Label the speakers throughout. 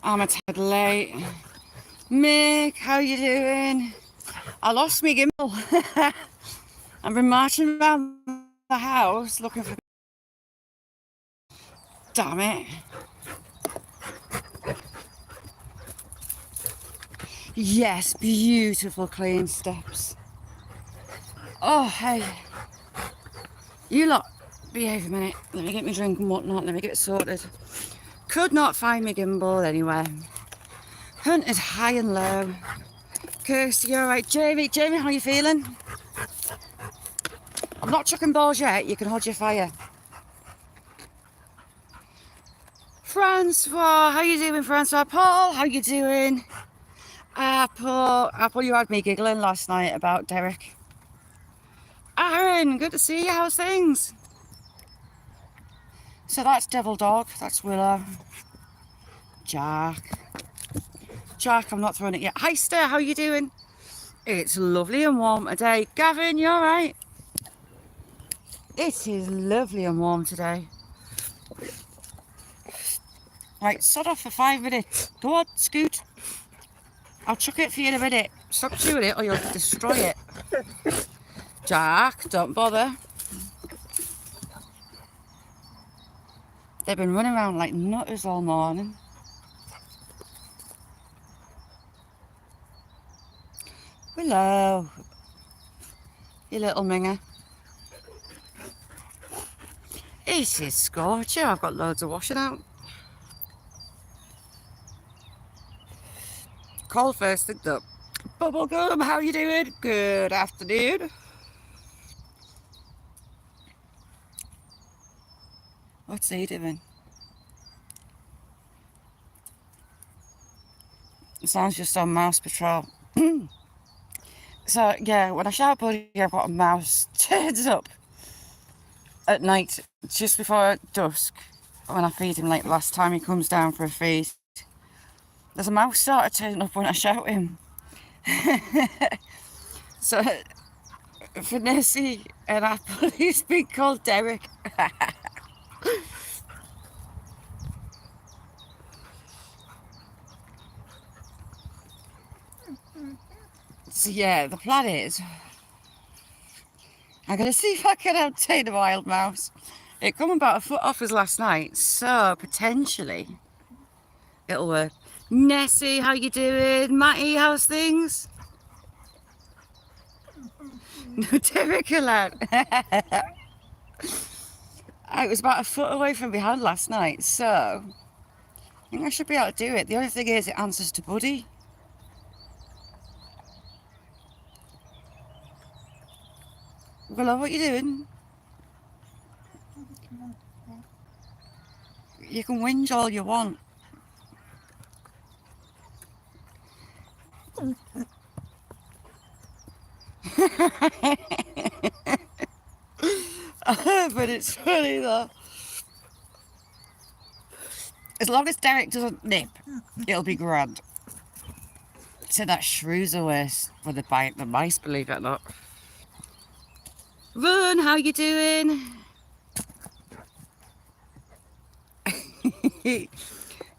Speaker 1: I'm a tad late. Mick, how you doing? I lost me gimbal. I've been marching around the house looking for... Damn it. Yes, beautiful clean steps. Oh, hey. You lot, behave a minute. Let me get my drink and whatnot. Let me get sorted. Could not find my gimbal anywhere. Hunted high and low. Kirsty, you alright? Jamie, how you feeling? I'm not chucking balls yet. You can hold your fire. Francois, how you doing, Francois? Paul, how you doing? Apple, you had me giggling last night about Derek. Aaron, good to see you. How's things? So that's Devil Dog. That's Willow. Jack, I'm not throwing it yet. Oyster, how you doing? It's lovely and warm today. Gavin, you alright? It is lovely and warm today. Right, sod off for 5 minutes. Go on, scoot. I'll chuck it for you in a minute. Stop chewing it or you'll destroy it. Jack, don't bother. They've been running around like nutters all morning. Willow, you little minger. It is scorching. I've got loads of washing out. Cold first thing up. Bubblegum, how you doing? Good afternoon. What's he doing? Sounds just on mouse patrol. So yeah, when I shout Buddy, I've got a mouse turns up at night just before dusk when I feed him. Like last time he comes down for a feed, there's a mouse started turning up when I shout him. So for Nessie and Apple, he's been called Derek. So yeah, the plan is I'm going to see if I can obtain a wild mouse. It come about a foot off us last night, so potentially it'll work. Nessie, how you doing? Matty, how's things? No, Derek allowed. I was about a foot away from behind last night, so I think I should be able to do it. The only thing is it answers to Buddy. Willow, what you doing? You can whinge all you want. But it's funny though. As long as Derek doesn't nip, it'll be grand. So that shrews away when they bite the mice, believe it or not. Run, how you doing?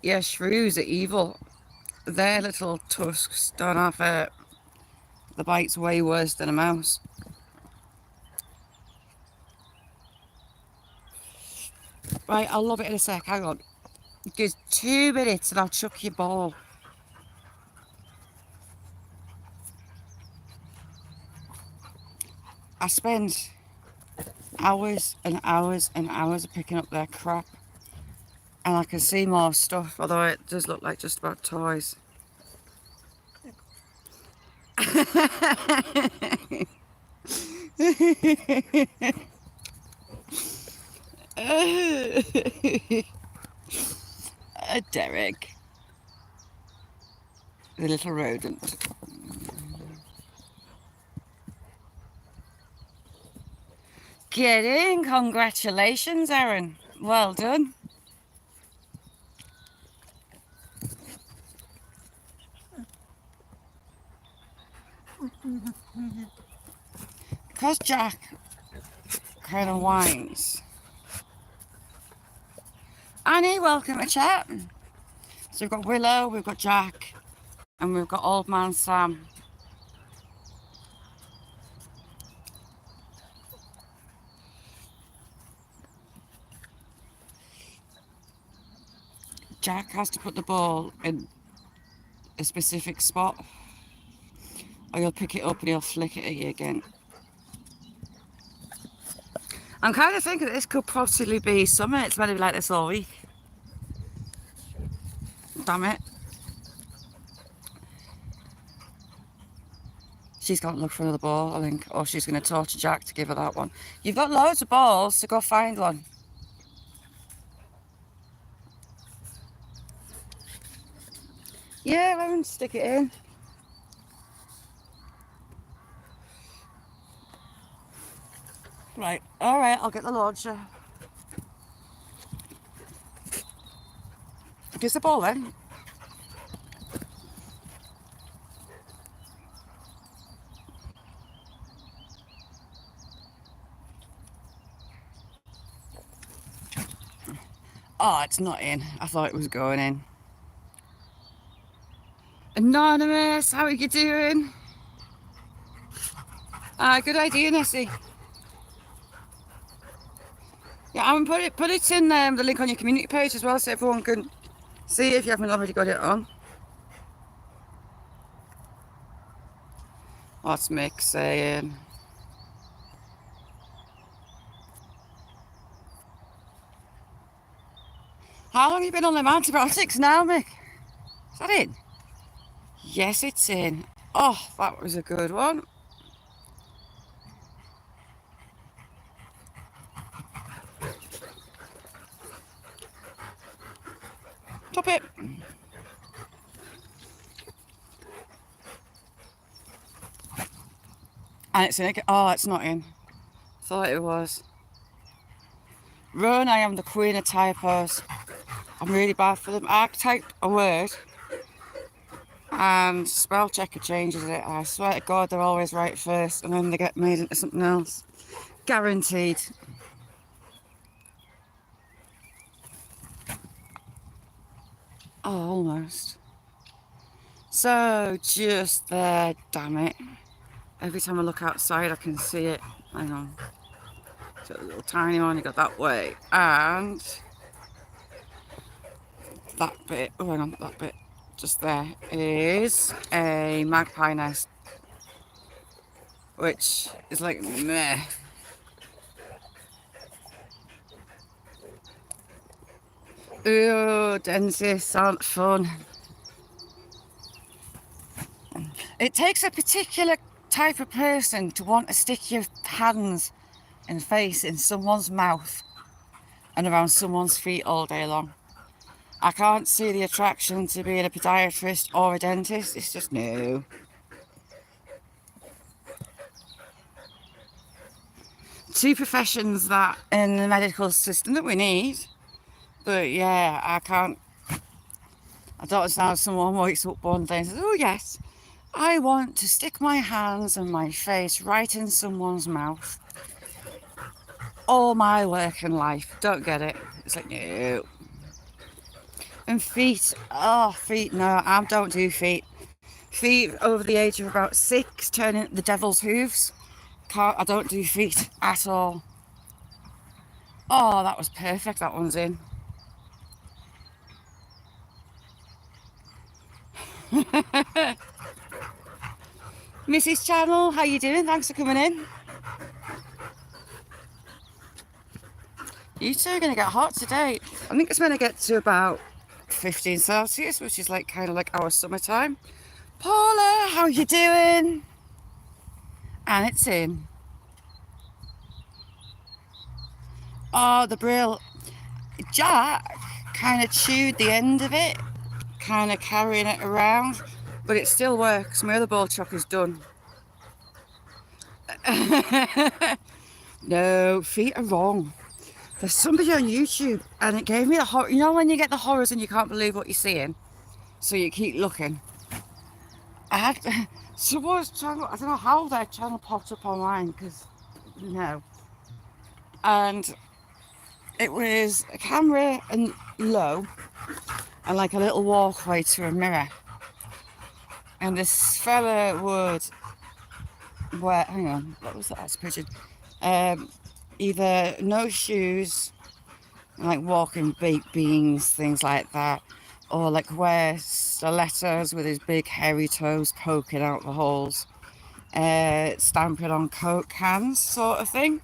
Speaker 1: Yeah, shrews are evil. Their little tusks don't have the bite's way worse than a mouse. Right, I'll love it in a sec, hang on. Just 2 minutes and I'll chuck your ball. I spend hours and hours and hours picking up their crap. And I can see more stuff, although it does look like just about toys. Derek, the little rodent. Get in, congratulations, Aaron. Well done. Because Jack kind of whines. Annie, welcome to chat. So we've got Willow, we've got Jack, and we've got Old Man Sam. Jack has to put the ball in a specific spot, or he'll pick it up and he'll flick it at you again. I'm kind of thinking that this could possibly be summer. It's meant to be like this all week. Damn it. She's got to look for another ball, I think. Or she's going to torture Jack to give her that one. You've got loads of balls, so go find one. Yeah, let him stick it in. Right, alright, I'll get the launcher. Gives the ball then. Oh, it's not in. I thought it was going in. Anonymous, how are you doing? Good idea, Nessie. Yeah, I'm put it in the link on your community page as well, so everyone can see if you haven't already got it on. What's Mick saying? How long have you been on them antibiotics now, Mick? Is that in? Yes, it's in. Oh, that was a good one. Top it. And it's in. Oh, it's not in. Thought it was. Run, I am the queen of typos. I'm really bad for them. I typed a word and spell checker changes it. I swear to God, they're always right first and then they get made into something else. Guaranteed. Oh, almost. So, just there, damn it. Every time I look outside, I can see it. Hang on. So, a little tiny one, you got that way. And that bit, oh, hang on, that bit just there is a magpie nest, which is like meh. Ooh, dentists aren't fun. It takes a particular type of person to want to stick your hands and face in someone's mouth and around someone's feet all day long. I can't see the attraction to being a podiatrist or a dentist. It's just no. Two professions that in the medical system that we need. But yeah, I don't understand if someone wakes up one day and says, oh yes, I want to stick my hands and my face right in someone's mouth. All my work in life. Don't get it. It's like, no. And feet. Oh, feet, no, I don't do feet. Feet over the age of about 6 turn into the devil's hooves. I don't do feet at all. Oh, that was perfect. That one's in. Mrs. Channel, how you doing? Thanks for coming in. You two are going to get hot today. I think it's going to get to about 15 Celsius, which is like kind of like our summertime. Paula, how you doing? And it's in. Oh, the brill. Jack kind of chewed the end of it, kind of carrying it around, but it still works. My other ball chuck is done. No, feet are wrong. There's somebody on YouTube and it gave me the horror. You know when you get the horrors and you can't believe what you're seeing? So you keep looking. Someone's channel, I don't know how their channel popped up online because, no. And it was a camera and low and like a little walkway to a mirror. And this fella would wear, hang on, what was that? That's a pigeon. Either no shoes, like walking baked beans, things like that, or like wear stilettos with his big hairy toes poking out the holes, stamping on Coke cans, sort of thing.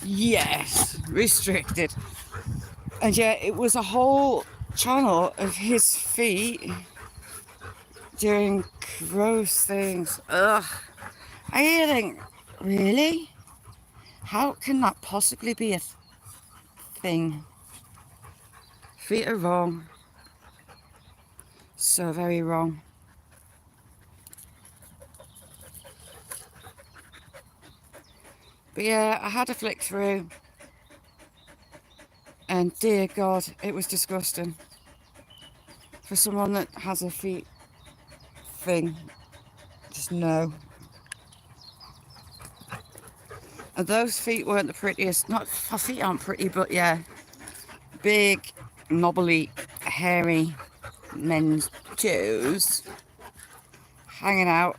Speaker 1: Yes, restricted. And yeah, it was a whole channel of his feet doing gross things. Ugh. I think, really? How can that possibly be a thing? Feet are wrong. So very wrong. But yeah, I had a flick through. And dear God, it was disgusting. For someone that has a feet thing, just no. And those feet weren't the prettiest. Not, my feet aren't pretty, but yeah. Big, knobbly, hairy men's toes. Hanging out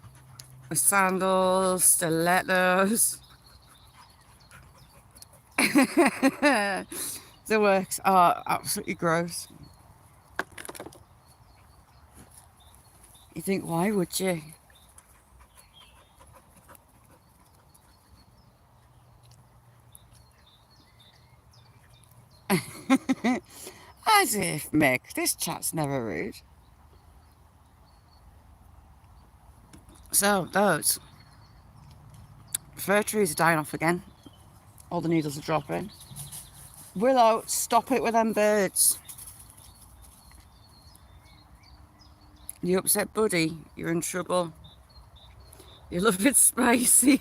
Speaker 1: with sandals, stilettos. The works are absolutely gross. You think, why would you? As if, Meg, this chat's never rude. So, those fir trees are dying off again. All the needles are dropping. Willow, stop it with them birds. You upset Buddy, you're in trouble. You love it spicy.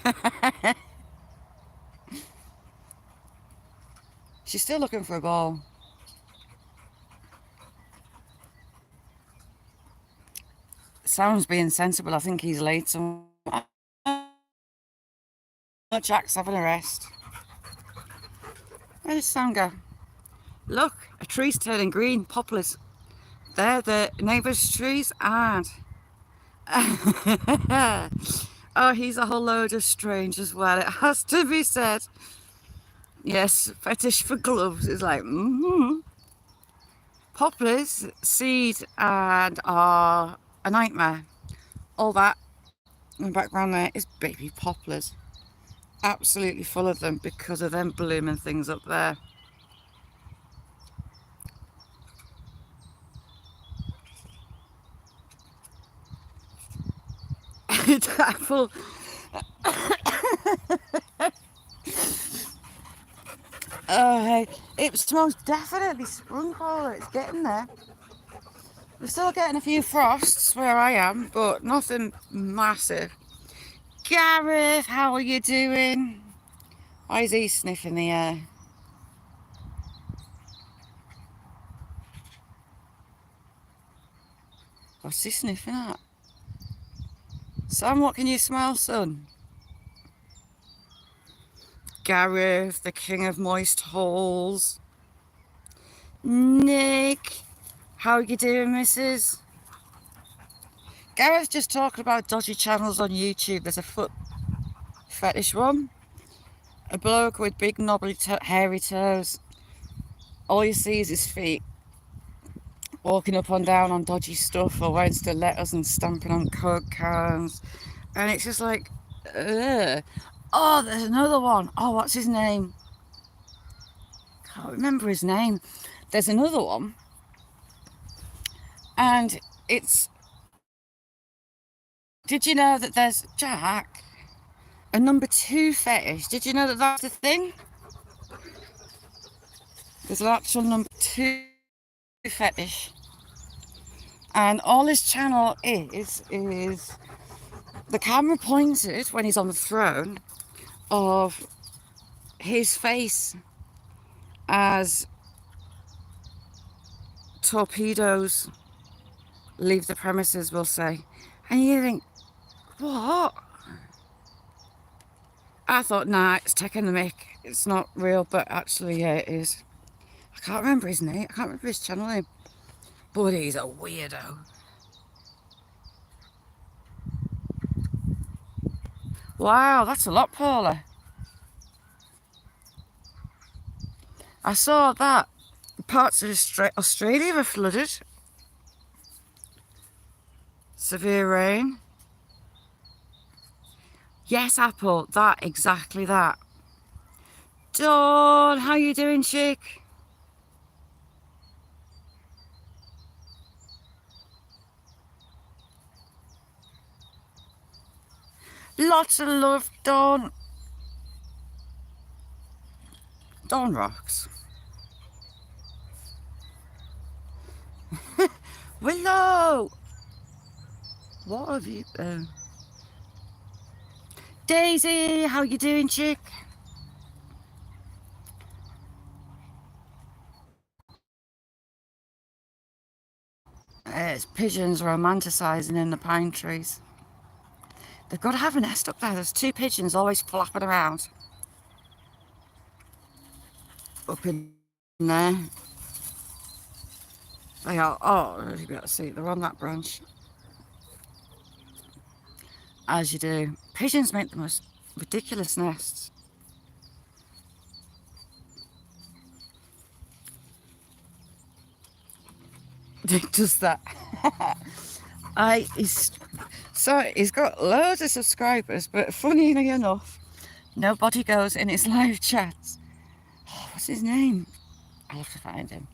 Speaker 1: She's still looking for a ball. Sam's being sensible. I think he's late. So Jack's having a rest. Where did Sam go? Look, a tree's turning green. Poplars. They're the neighbour's trees, and oh, he's a whole load of strange as well. It has to be said. Yes, fetish for gloves is like, Poplars, seed, and are a nightmare. All that in the background there is baby poplars. Absolutely full of them because of them blooming things up there. Apple. Oh, hey, it smells definitely sprung cola. It's getting there. We're still getting a few frosts where I am, but nothing massive. Gareth, how are you doing? Why is he sniffing the air? What's he sniffing at? Sam, what can you smell, son? Gareth, the king of moist holes. Nick, how are you doing, missus? Gareth just talking about dodgy channels on YouTube. There's a foot fetish one. A bloke with big knobbly hairy toes. All you see is his feet. Walking up and down on dodgy stuff, or wearing stilettos and stamping on Coke cans. And it's just like, ugh. Oh, there's another one. Oh, what's his name? Can't remember his name. There's another one. And it's... Did you know that there's, Jack, a number 2 fetish? Did you know that that's a thing? There's an actual number 2 fetish. And all his channel is the camera pointed when he's on the throne of his face as torpedoes leave the premises, we'll say. And you think, what? I thought, nah, it's taking the mick. It's not real, but actually, yeah, it is. I can't remember his name. I can't remember his channel name. But he's a weirdo. Wow, that's a lot, Paula. I saw that parts of Australia were flooded. Severe rain. Yes, Apple, that, exactly that. Dawn, how you doing, chick? Lots of love, Dawn. Dawn rocks. Willow! What have you... Daisy, how you doing, chick? It's pigeons romanticising in the pine trees. They've got to have a nest up there. There's 2 pigeons always flapping around. Up in there. They are, oh, you better see, they're on that branch. As you do. Pigeons make the most ridiculous nests. Does that? He's got loads of subscribers, but funnily enough, nobody goes in his live chats. Oh, what's his name? I'll have to find him.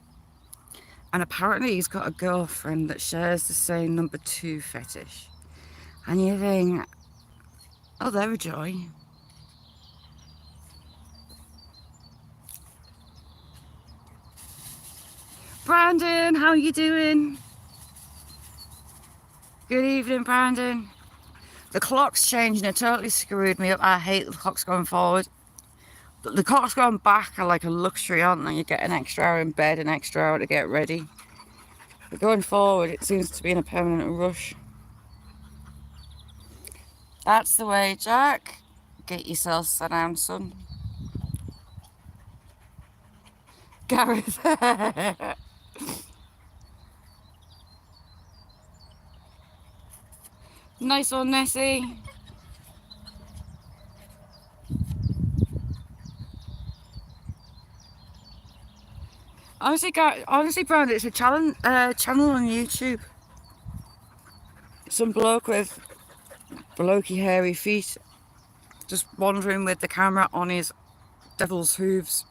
Speaker 1: And apparently he's got a girlfriend that shares the same number 2 fetish. And you think, oh, they're a joy. Brandon, how are you doing? Good evening, Brandon. The clock's changing. It totally screwed me up. I hate the clocks going forward. But the clocks going back are like a luxury, aren't they? You get an extra hour in bed, an extra hour to get ready. But going forward, it seems to be in a permanent rush. That's the way, Jack. Get yourself sat down, son. Gareth. Nice one, Nessie. Honestly, Brandon, it's a channel on YouTube. Some bloke with blokey hairy feet just wandering with the camera on his devil's hooves.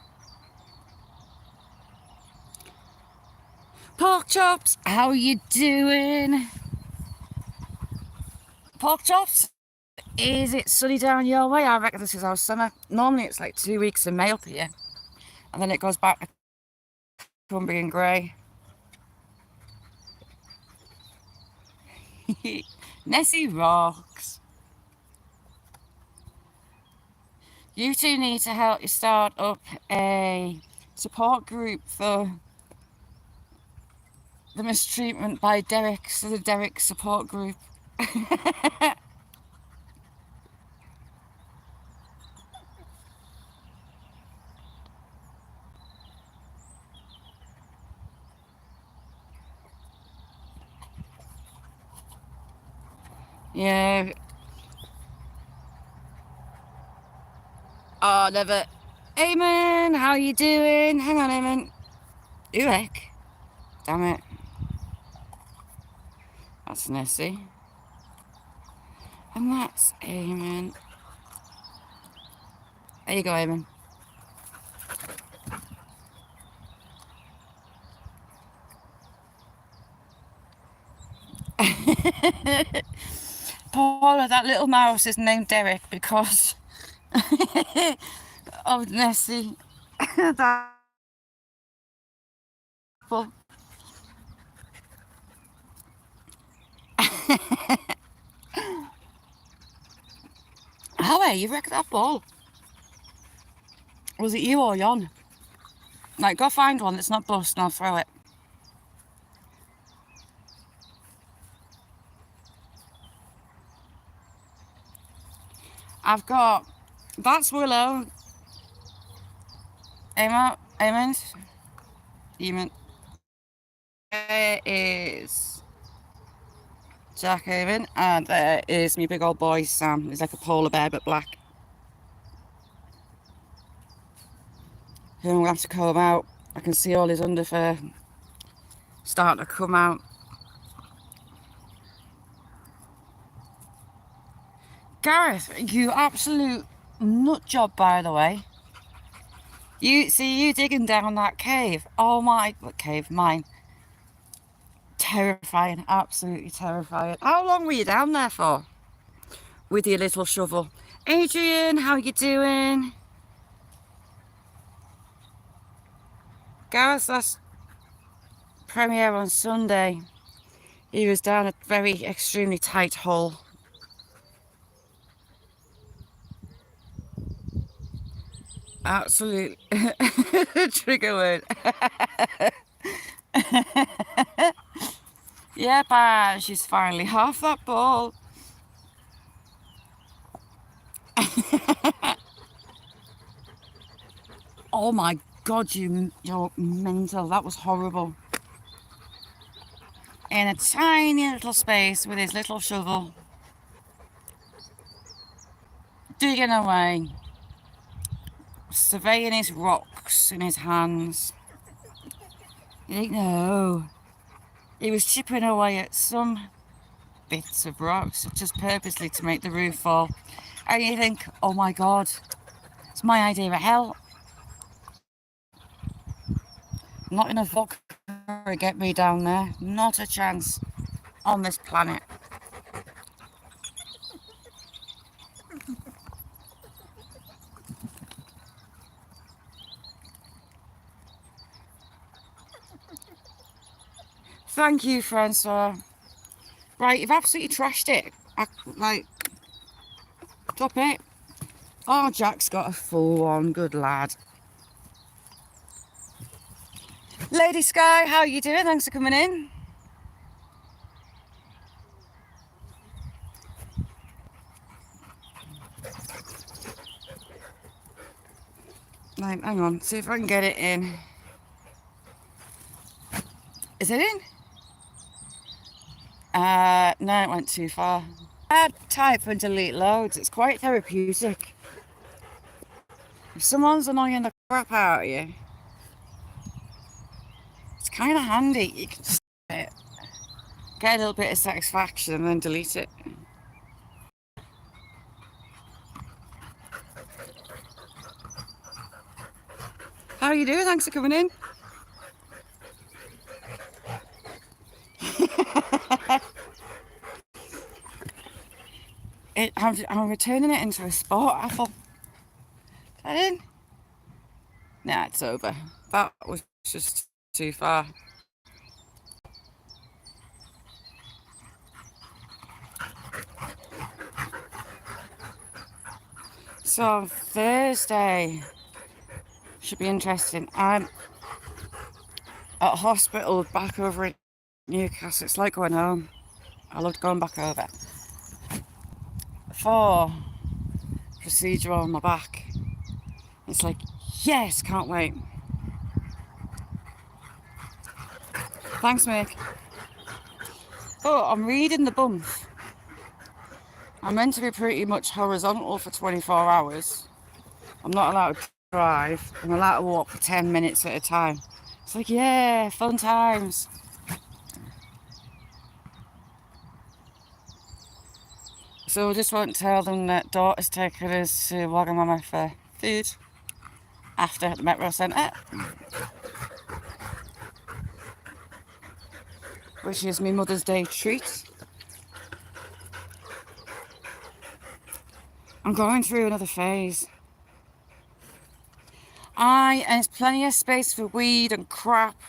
Speaker 1: Pork chops, how are you doing? Pork chops, is it sunny down your way? I reckon this is our summer. Normally it's like 2 weeks in May up here, and then it goes back to Cumbrian grey. Nessie rocks. You two need to help you start up a support group for the mistreatment by Derek, so the Derek support group. Yeah. Oh, never. Eamon, how you doing? Hang on, Eamon. Uek. Damn it. That's Nessie. And that's Eamon. There you go, Eamon. Paula, that little mouse is named Derek because of Nessie. That apple. How are you wrecked that ball? Was it you or Jon? Like, go find one that's not bust and I'll throw it. I've got That's Willow. Emma, Eamon. There is Jack Eamon, and there is my big old boy Sam. He's like a polar bear but black. Who I'm gonna have to comb out. I can see all his underfur starting to come out. Gareth, you absolute nut job, by the way. You see you digging down that cave. Oh my, what cave? Mine. Terrifying, absolutely terrifying. How long were you down there for? With your little shovel. Adrian, how you doing? Gareth's last premiere on Sunday. He was down a very extremely tight hole. Absolute trigger word. Yeah, she's finally half that ball. Oh my God, you're mental. That was horrible. In a tiny little space with his little shovel, digging away, surveying his rocks in his hands. You think, no, he was chipping away at some bits of rocks just purposely to make the roof fall. And you think, oh my God, it's my idea of hell. Not enough vodka to get me down there. Not a chance on this planet. Thank you, Francois. Right, you've absolutely trashed it. Stop it. Oh, Jack's got a full one. Good lad. Lady Sky, how are you doing? Thanks for coming in. Right, hang on, see if I can get it in. Is it in? No, it went too far. Add, type and delete loads. It's quite therapeutic. If someone's annoying the crap out of you, it's kind of handy. You can just get a little bit of satisfaction and then delete it. How are you doing? Thanks for coming in. I'm returning it into a sport apple. Is that in? Nah, it's over. That was just too far. So Thursday should be interesting. I'm at hospital back over in Newcastle. It's like going home. I loved going back over for procedure on my back. It's like, yes, can't wait. Thanks, Mick. Oh, I'm reading the bump. I'm meant to be pretty much horizontal for 24 hours. I'm not allowed to drive. I'm allowed to walk for 10 minutes at a time. It's like, yeah, fun times. So I just won't tell them that daughter's taking us to Wagamama for food after the Metro Centre, which is my Mother's Day treat. I'm going through another phase. And it's plenty of space for weed and crap.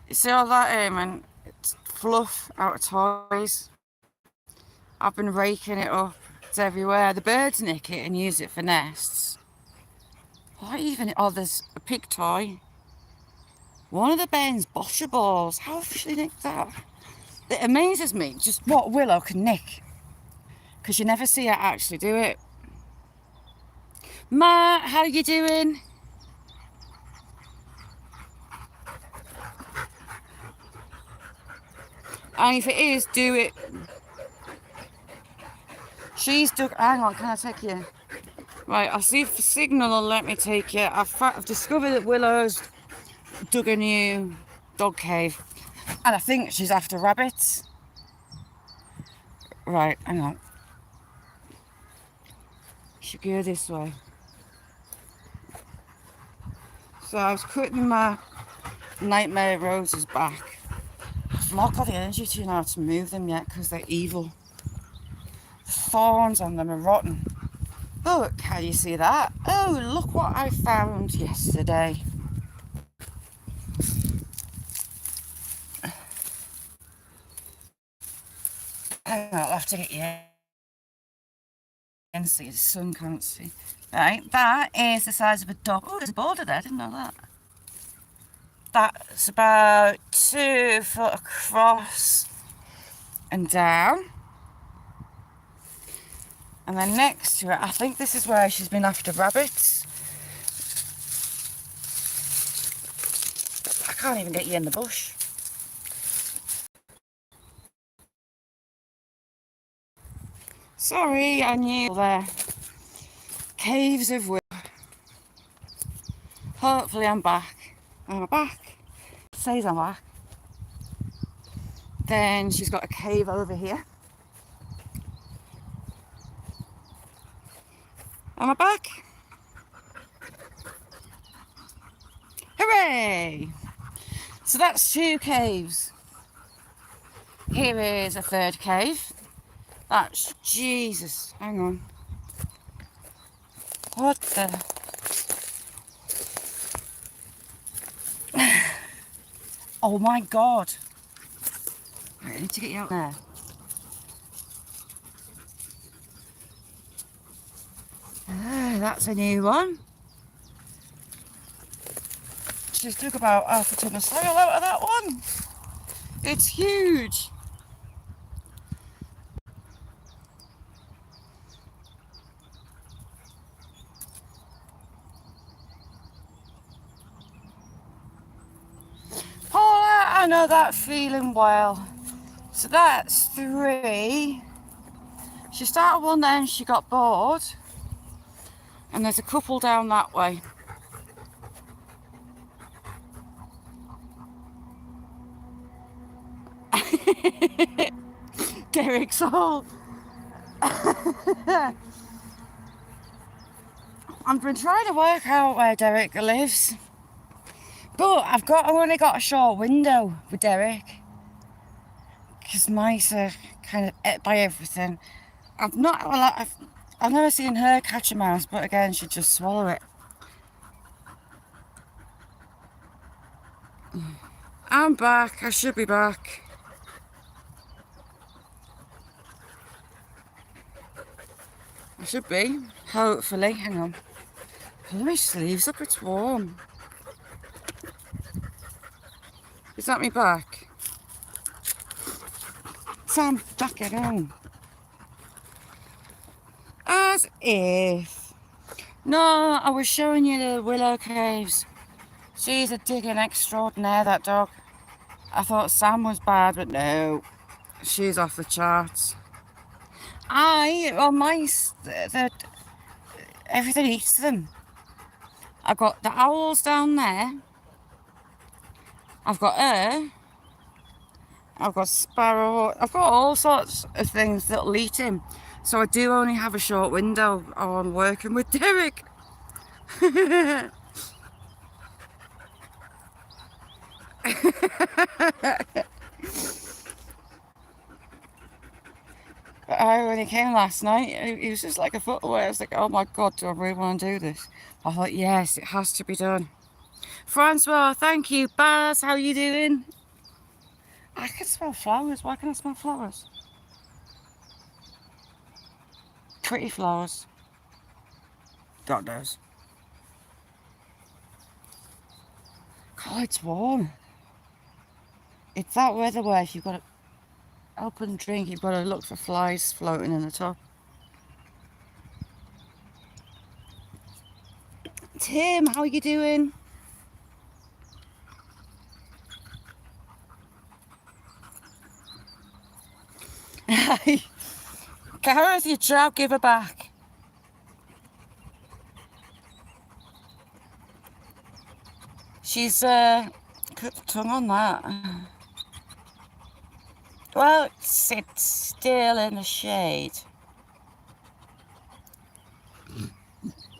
Speaker 1: You see all that, Eamon? It's fluff out of toys. I've been raking it up. It's everywhere. The birds nick it and use it for nests. What even? Oh, there's a pig toy. One of the Ben's bocce balls. How have she nicked that? It amazes me just what Willow can nick. Because you never see her actually do it. Matt, how you doing? And if it is, do it. She's dug. Hang on, can I take you? Right, I'll see if the signal will let me take you. I've discovered that Willow's dug a new dog cave, and I think she's after rabbits. Right, hang on. Should go this way. So I was cutting my nightmare roses back. I've not got the energy to know how to move them yet because they're evil. The thorns on them are rotten. Oh, can you see that? Oh, look what I found yesterday. Hang on, I'll have to get you in so the sun can't see. Right, that is the size of a dog. Oh, there's a border there, I didn't know that. That's about 2 foot across and down. And then next to it, I think this is where she's been after rabbits. I can't even get you in the bush. Sorry, I knew there. Caves of Willow. Hopefully I'm back. Am I back? It says I'm back. Then she's got a cave over here. Am I back? Hooray! So that's 2 caves. Here is a 3rd cave. That's Jesus. Hang on. What the? Oh my God. Right, I need to get you out there. That's a new one. She's took about half a ton of soil out of that one. It's huge. Paula, I know that feeling well. So that's 3. She started one then, she got bored. And there's a couple down that way. Derek's all. I've been trying to work out where Derek lives. But I've only got a short window with Derek. Because mice are kind of ate by everything. I've never seen her catch a mouse, but again, she'd just swallow it. I'm back. I should be back. I should be. Hopefully. Hang on. Pull my sleeves up. It's warm. Is that me back? Sam, back it on. As if. No, I was showing you the Willow caves. She's a digging extraordinaire, that dog. I thought Sam was bad, but no. She's off the charts. Mice, everything eats them. I've got the owls down there. I've got her. I've got sparrow. I've got all sorts of things that'll eat him. So I do only have a short window on working with Derek. When he came last night, he was just like a foot away. I was like, oh my God, do I really want to do this? I thought, yes, it has to be done. Francois, thank you. Baz, how are you doing? I can smell flowers. Why can I smell flowers? Pretty flowers. God knows. God, it's warm. It's that weather where if you've got to open drink, you've got to look for flies floating in the top. Tim, how are you doing? Gareth, your trout, give her back. She's put the tongue on that. Well, sit still in the shade.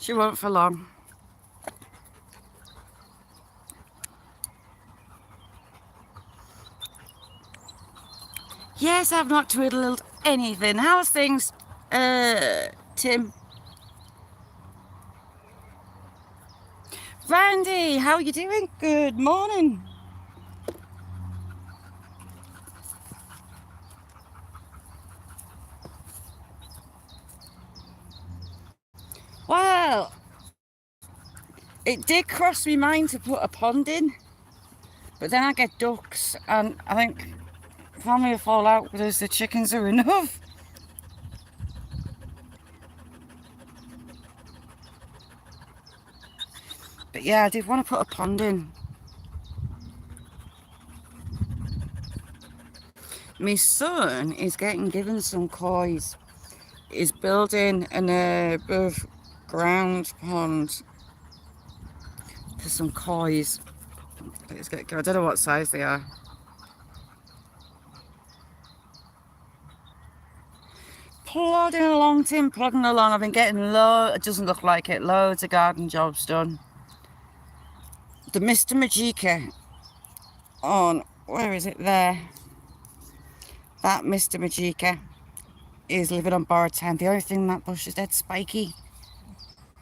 Speaker 1: She won't for long. Yes, I've not twiddled anything. How's things, Tim? Randy, how are you doing? Good morning. Well, it did cross my mind to put a pond in, but then I get ducks, and I think family will fall out because the chickens are enough. But yeah, I did want to put a pond in. My son is getting given some kois. He's building an above ground pond for some kois. I don't know what size they are. Plodding along, Tim, plodding along. I've been getting it doesn't look like it, loads of garden jobs done. The Mr. Majika on, where is it there? That Mr. Majika is living on borrowed time. The only thing, that bush is dead spiky,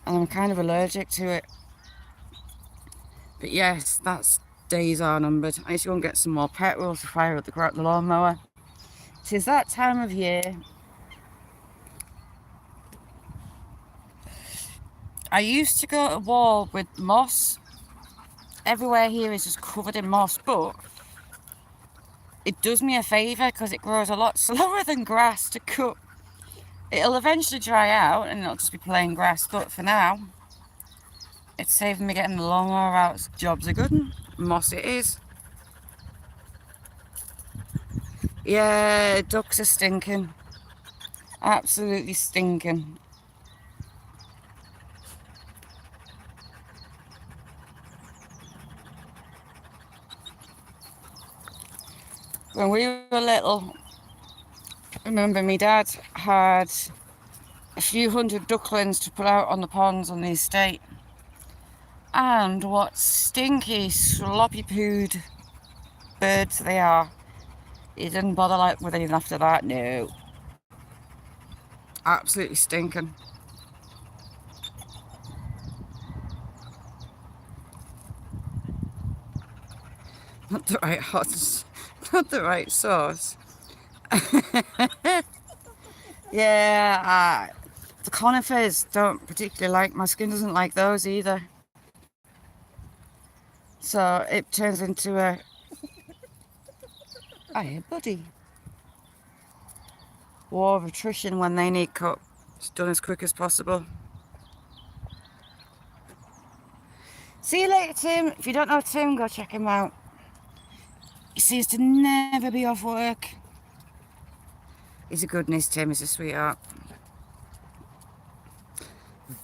Speaker 1: and I'm kind of allergic to it. But yes, that's days are numbered. I need to go and get some more petrol to fire up the lawnmower. 'Tis that time of year. I used to go to wall with moss. Everywhere here is just covered in moss, but it does me a favour because it grows a lot slower than grass to cut. It'll eventually dry out and it'll just be plain grass, but for now, it's saving me getting the lawnmower out. Job's a good one. Moss it is. Yeah, ducks are stinking. Absolutely stinking. When we were little, I remember my dad had a few hundred ducklings to put out on the ponds on the estate. And what stinky, sloppy pooed birds they are. He didn't bother with anything after that, no. Absolutely stinking. Not the right hot, not the right sauce. Yeah, the conifers don't particularly like, my skin doesn't like those either. So it turns into a, hey buddy, war of attrition when they need cut. It's done as quick as possible. See you later, Tim. If you don't know Tim, go check him out. He seems to never be off work. He's a goodness, Tim. He's a sweetheart.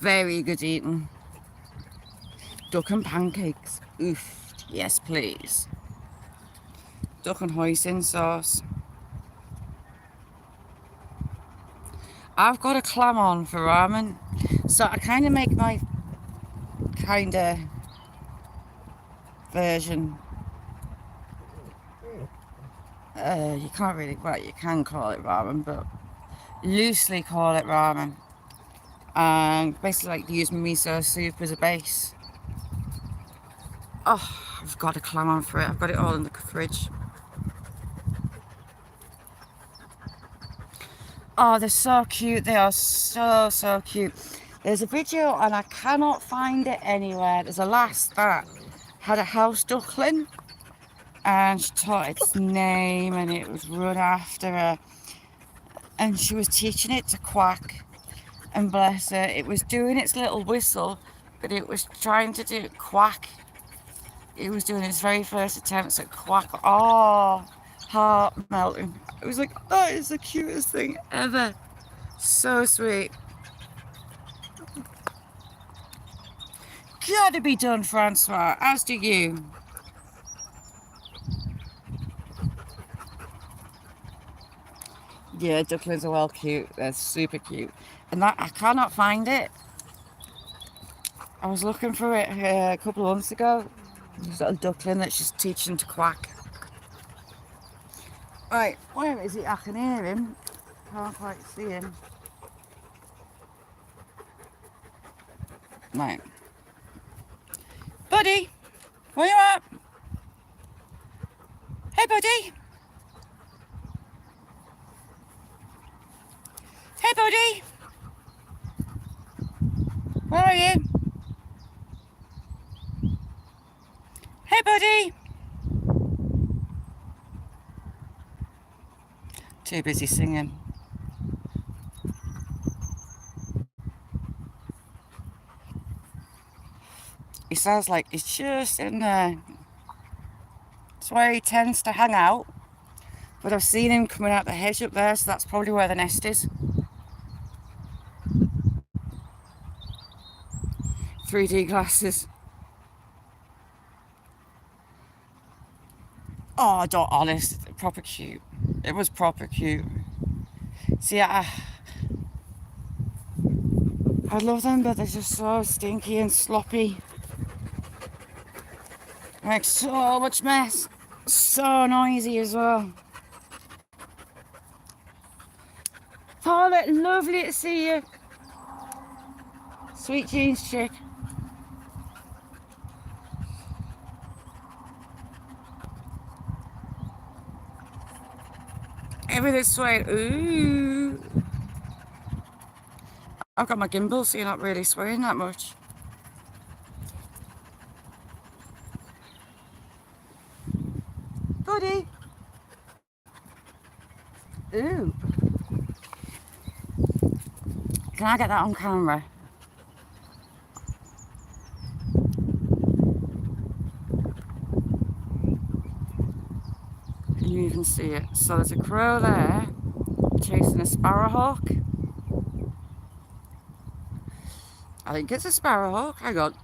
Speaker 1: Very good eating. Duck and pancakes. Oof. Yes, please. Duck and hoisin sauce. I've got a clam on for ramen. So I kind of make my version. You can't really, well, you can call it ramen, but loosely call it ramen. And basically like use miso soup as a base. Oh, I've got a clam on for it. I've got it all in the fridge. Oh, they're so cute. They are so, so cute. There's a video and I cannot find it anywhere. There's a lass that had a house duckling and she taught its name and it was run after her. And she was teaching it to quack. And bless her, it was doing its little whistle but it was trying to do quack. It was doing its very first attempts at quack. Oh, heart melting. It was like, that is the cutest thing ever. So sweet. Gotta be done, Francois, as do you. Yeah, ducklings are well cute. They're super cute. And that, I cannot find it. I was looking for it a couple of months ago. There's a duckling that's just teaching to quack. Right, where is he? I can hear him. Can't quite see him. Right. Buddy, where you at? Hey, buddy. Hey, buddy. Where are you? Hey, buddy. Too busy singing. He sounds like he's just in there. It's where he tends to hang out. But I've seen him coming out the hedge up there, so that's probably where the nest is. 3D glasses. Oh, don't honest, proper cute. It was proper cute. See, I love them, but they're just so stinky and sloppy. Make so much mess. So noisy as well. Paulette, lovely to see you. Sweet jeans chick. Everything's swaying. Ooh. I've got my gimbal, so you're not really swaying that much. Buddy. Ooh. Can I get that on camera? You can see it. So there's a crow there chasing a sparrowhawk. I think it's a sparrowhawk. Hang on.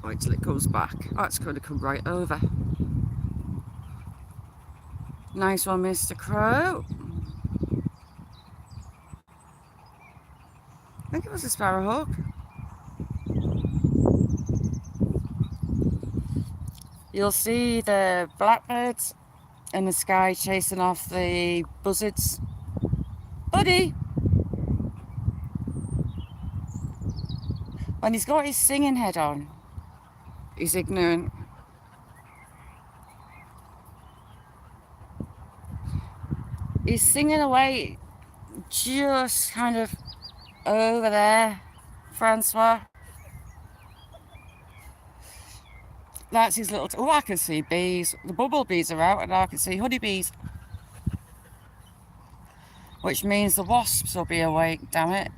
Speaker 1: Wait till it comes back. Oh, it's going to come right over. Nice one, Mr. Crow. I think it was a sparrowhawk. You'll see the blackbirds in the sky chasing off the buzzards. Buddy! When he's got his singing head on, he's ignorant. He's singing away just kind of over there, Francois. That's his little... Oh, I can see bees. The bumblebees are out and I can see honeybees. Which means the wasps will be awake, damn it.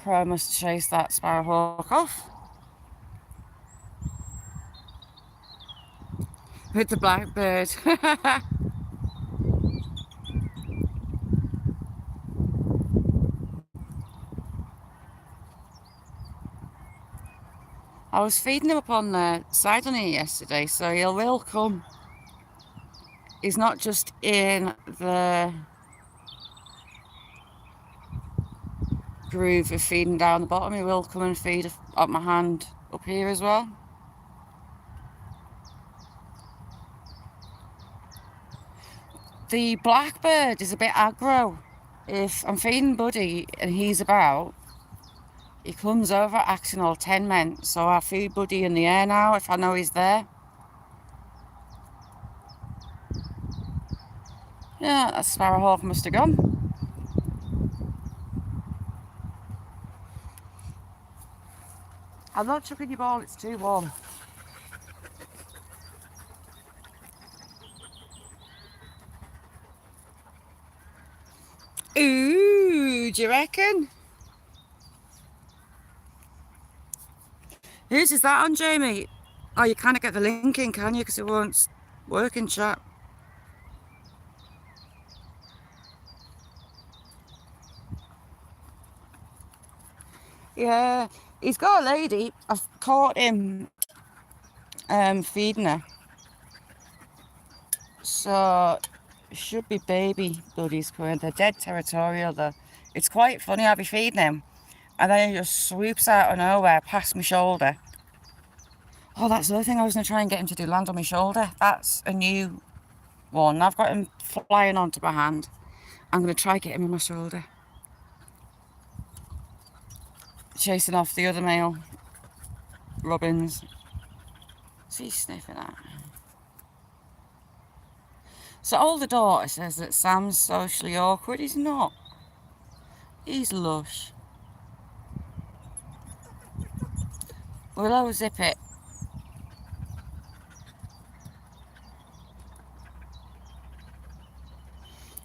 Speaker 1: Crow must chase that sparrowhawk off. With the blackbird. I was feeding him up on the side on it yesterday, so he will come. He's not just in the groove of feeding down the bottom, he will come and feed up my hand up here as well. The blackbird is a bit aggro. If I'm feeding Buddy and he's about, he comes over acting all 10 men. So I feed Buddy in the air now if I know he's there. Yeah, that sparrowhawk must have gone. I'm not chucking your ball, it's too warm. Do you reckon? Whose is that on, Jamie? Oh, you can't get the link in, can you? Because it won't work in chat. Yeah, he's got a lady. I've caught him feeding her. So, should be baby buddies coming. They're dead territorial though. It's quite funny, I'll be feeding him. And then he just swoops out of nowhere past my shoulder. Oh, that's the other thing I was going to try and get him to do, land on my shoulder. That's a new one. I've got him flying onto my hand. I'm going to try get him on my shoulder. Chasing off the other male robins. So he's sniffing at. So older daughter says that Sam's socially awkward. He's not. He's lush. Willow, zip it.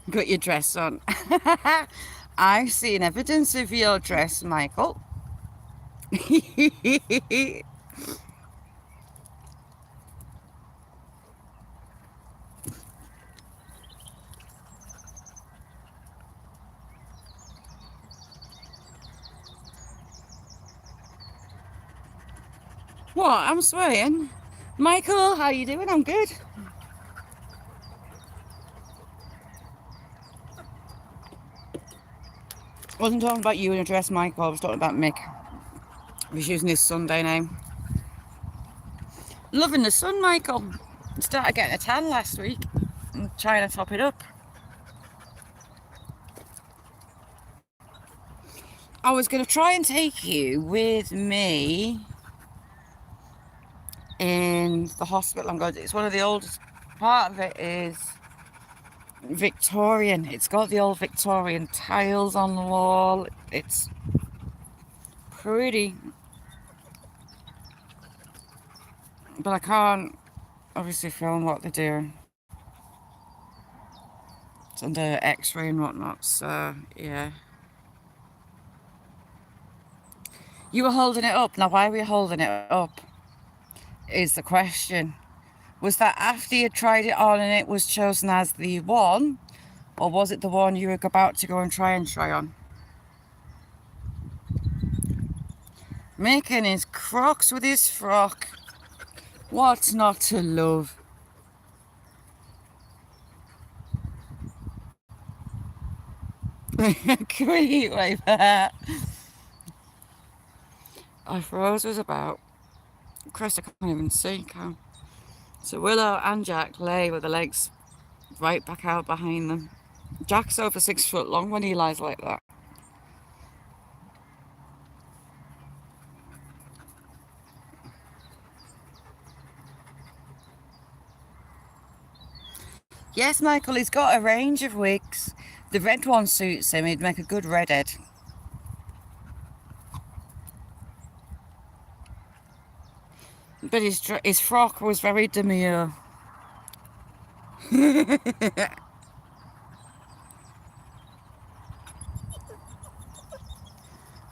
Speaker 1: Got your dress on. I've seen evidence of your dress, Michael. What? I'm swearing. Michael, how you doing? I'm good. I wasn't talking about you in a dress, Michael. I was talking about Mick. He's using his Sunday name. Loving the sun, Michael. Started getting a tan last week. I'm trying to top it up. I was going to try and take you with me in the hospital I'm going to. It's one of the oldest. Part of it is Victorian. It's got the old Victorian tiles on the wall. It's pretty. But I can't obviously film what they're doing. It's under X-ray and whatnot, so yeah. You were holding it up. Now, why were you holding it up? Is the question. Was that after you tried it on and it was chosen as the one? Or was it the one you were about to go and try on? Making his crocs with his frock. What's not to love? Great like that. If Rose was about. Christ, I can't even see, can. So Willow and Jack lay with the legs right back out behind them. Jack's over 6 foot long when he lies like that. Yes, Michael, he's got a range of wigs. The red one suits him. He'd make a good redhead. But his frock was very demure.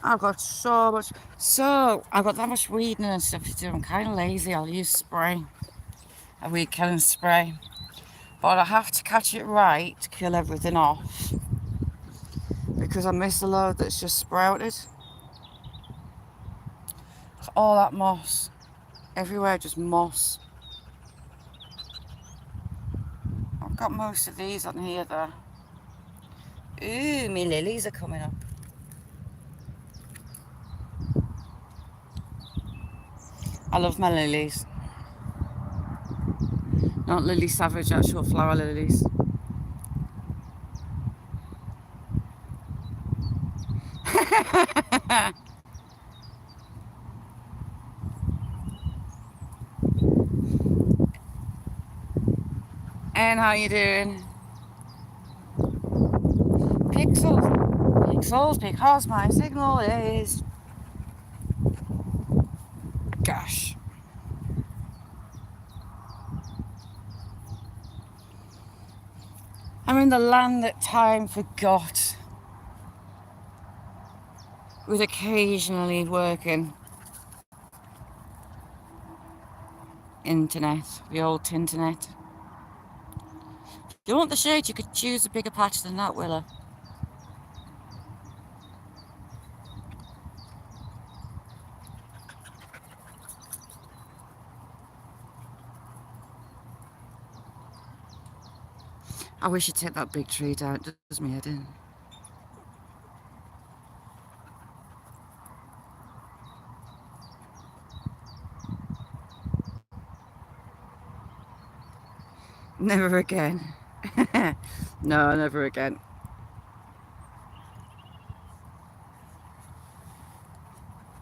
Speaker 1: I've got so much. So, I've got that much weeding and stuff to do. I'm kind of lazy. I'll use spray. A weed killing spray. But I have to catch it right to kill everything off. Because I missed a load that's just sprouted. All that moss. Everywhere just moss. I've got most of these on here though. Ooh, my lilies are coming up. I love my lilies. Not lily savage, actual flower lilies. And how you doing? Pixels, because my signal is... Gosh. I'm in the land that time forgot. with occasionally working internet, the old tinternet. If you want the shade, you could choose a bigger patch than that, Willow. I wish you'd take that big tree down, it does me head in. Never again. No, never again.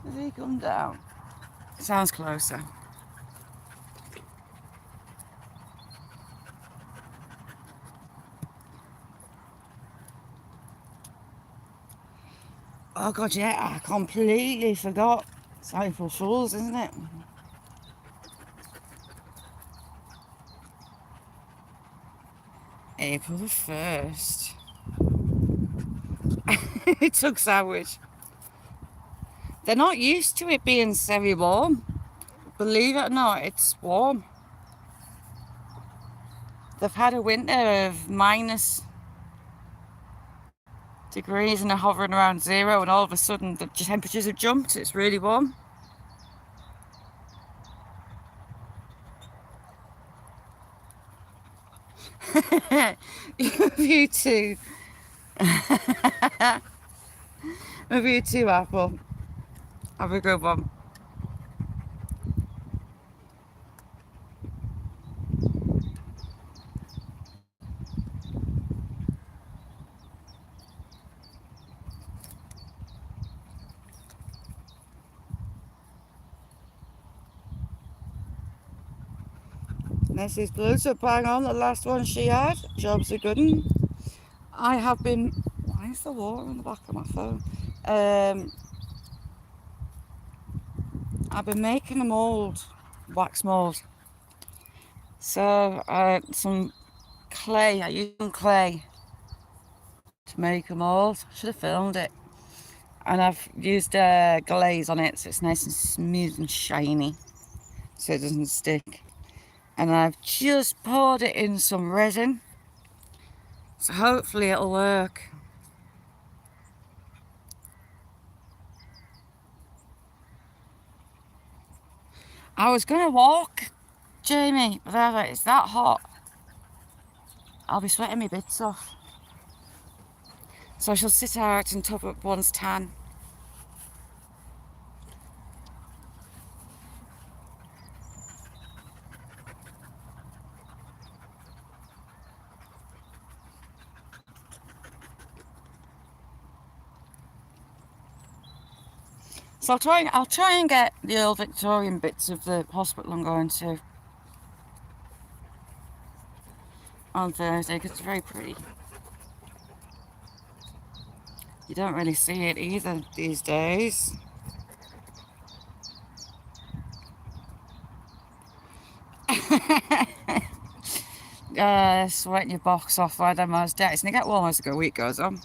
Speaker 1: Has he come down? Sounds closer. Oh god, yeah, I completely forgot. It's April Fool's, isn't it? April the 1st. It took sandwich. They're not used to it being very warm. Believe it or not, it's warm. They've had a winter of minus degrees and they're hovering around 0, and all of a sudden the temperatures have jumped. It's really warm. You too. Maybe you too, Apple. Have a good one. Mrs. Blue, so bang on, the last one she had. Job's a good one. I have been... Why is the water on the back of my phone? I've been making a mould, wax mould. So, some clay, I used some clay to make a mould. Should have filmed it. And I've used glaze on it so it's nice and smooth and shiny, so it doesn't stick. And I've just poured it in some resin, so hopefully it'll work. I was gonna walk, Jamie, but I was like, it's that hot, I'll be sweating my bits off. So I shall sit out and top up one's tan. So I'll try and get the old Victorian bits of the hospital I'm going to on Thursday, because it's very pretty. You don't really see it either these days. Sweating your box off by them most days, and they get warmer as the week goes on.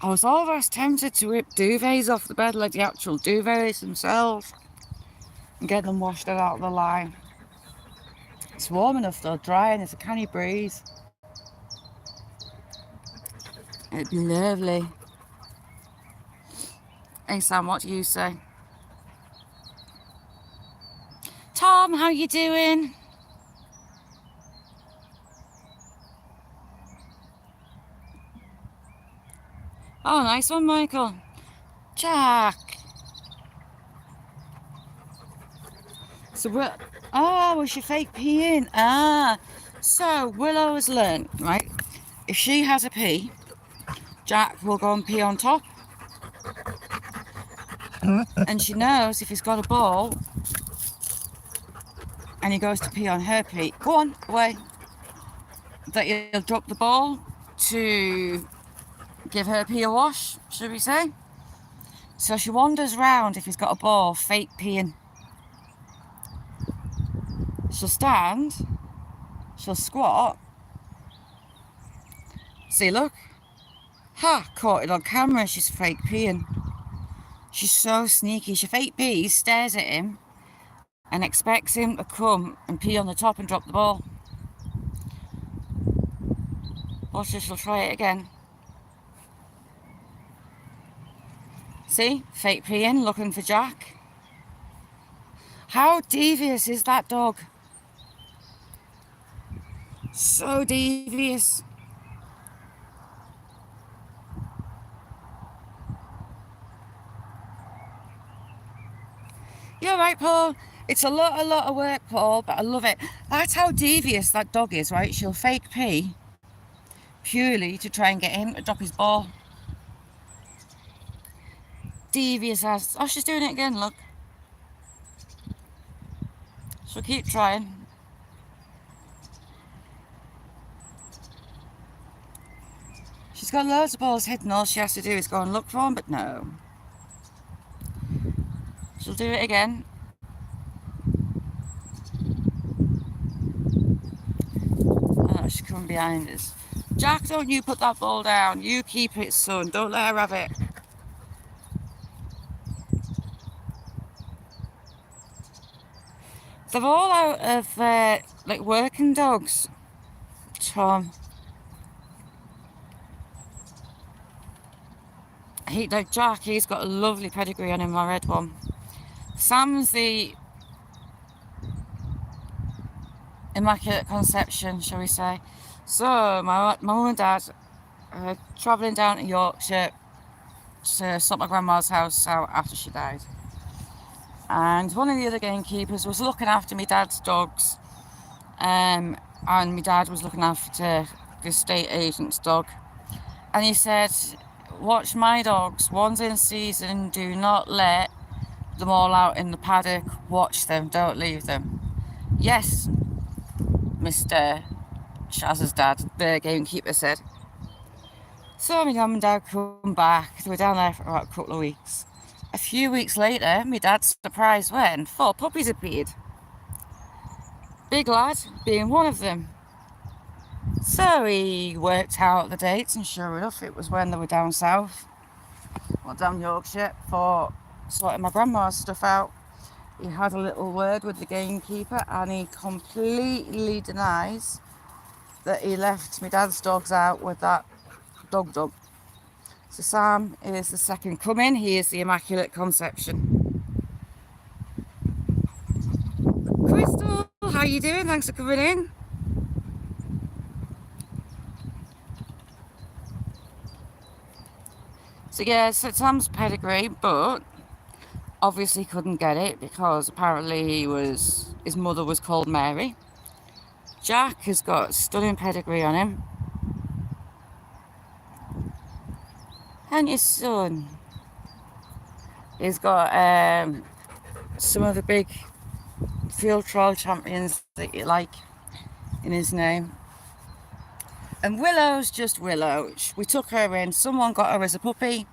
Speaker 1: I was almost tempted to rip duvets off the bed, like the actual duvets themselves, and get them washed out of the line. It's warm enough though, dry, and there's a canny breeze. It'd be lovely. Hey Sam, what do you say? Tom, how you doing? Oh, nice one, Michael. Jack. So was she fake peeing? So Willow has learned, right? If she has a pee, Jack will go and pee on top. And she knows if he's got a ball and he goes to pee on her pee, go on, away, that he'll drop the ball to give her pee a wash, should we say. So she wanders round if he's got a ball, fake peeing. She'll stand she'll squat. See, look. Ha! Caught it on camera. She's fake peeing. She's so sneaky. She fake pees, stares at him, and expects him to come and pee on the top and drop the ball. Watch this, she'll try it again. See? Fake peeing, looking for Jack. How devious is that dog? So devious. You're right, Paul. It's a lot of work, Paul, but I love it. That's how devious that dog is, right? She'll fake pee purely to try and get him to drop his ball. Devious as... Oh, she's doing it again, look. She'll keep trying. She's got loads of balls hidden. All she has to do is go and look for them, but no. She'll do it again. Oh, she's coming behind us. Jack, don't you put that ball down. You keep it, son. Don't let her have it. They're all out of, like, working dogs. Tom. Like Jack, he's got a lovely pedigree on him, my red one. Sam's the immaculate conception, shall we say. So, my mum and dad are travelling down to Yorkshire to sort my grandma's house out after she died. And one of the other gamekeepers was looking after my dad's dogs. And my dad was looking after the estate agent's dog. And he said, watch my dogs. One's in season. Do not let them all out in the paddock. Watch them. Don't leave them. Yes, Mr. Shaz's dad, the gamekeeper, said. So my mum and dad come back. They were down there for about a couple of weeks. A few weeks later, my dad's surprised when 4 puppies appeared. Big lad being one of them. So he worked out the dates, and sure enough, it was when they were down south, or down Yorkshire, for sorting my grandma's stuff out. He had a little word with the gamekeeper, and he completely denies that he left my dad's dogs out with that dog. So Sam is the second coming. He is the Immaculate Conception. Crystal, how you doing? Thanks for coming in. So yeah, so Sam's pedigree, but obviously couldn't get it because apparently his mother was called Mary. Jack has got stunning pedigree on him. And your son, he's got some of the big field trial champions that you like in his name. And Willow's just Willow. We took her in. Someone got her as a puppy,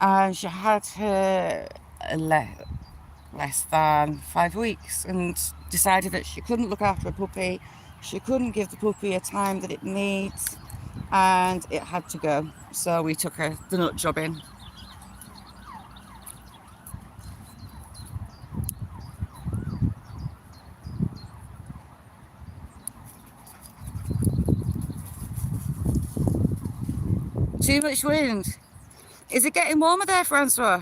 Speaker 1: and she had her less than 5 weeks, and decided that she couldn't look after a puppy. She couldn't give the puppy a time that it needs, and it had to go. So we took her the nut job in. Too much wind. Is it getting warmer there, Francois?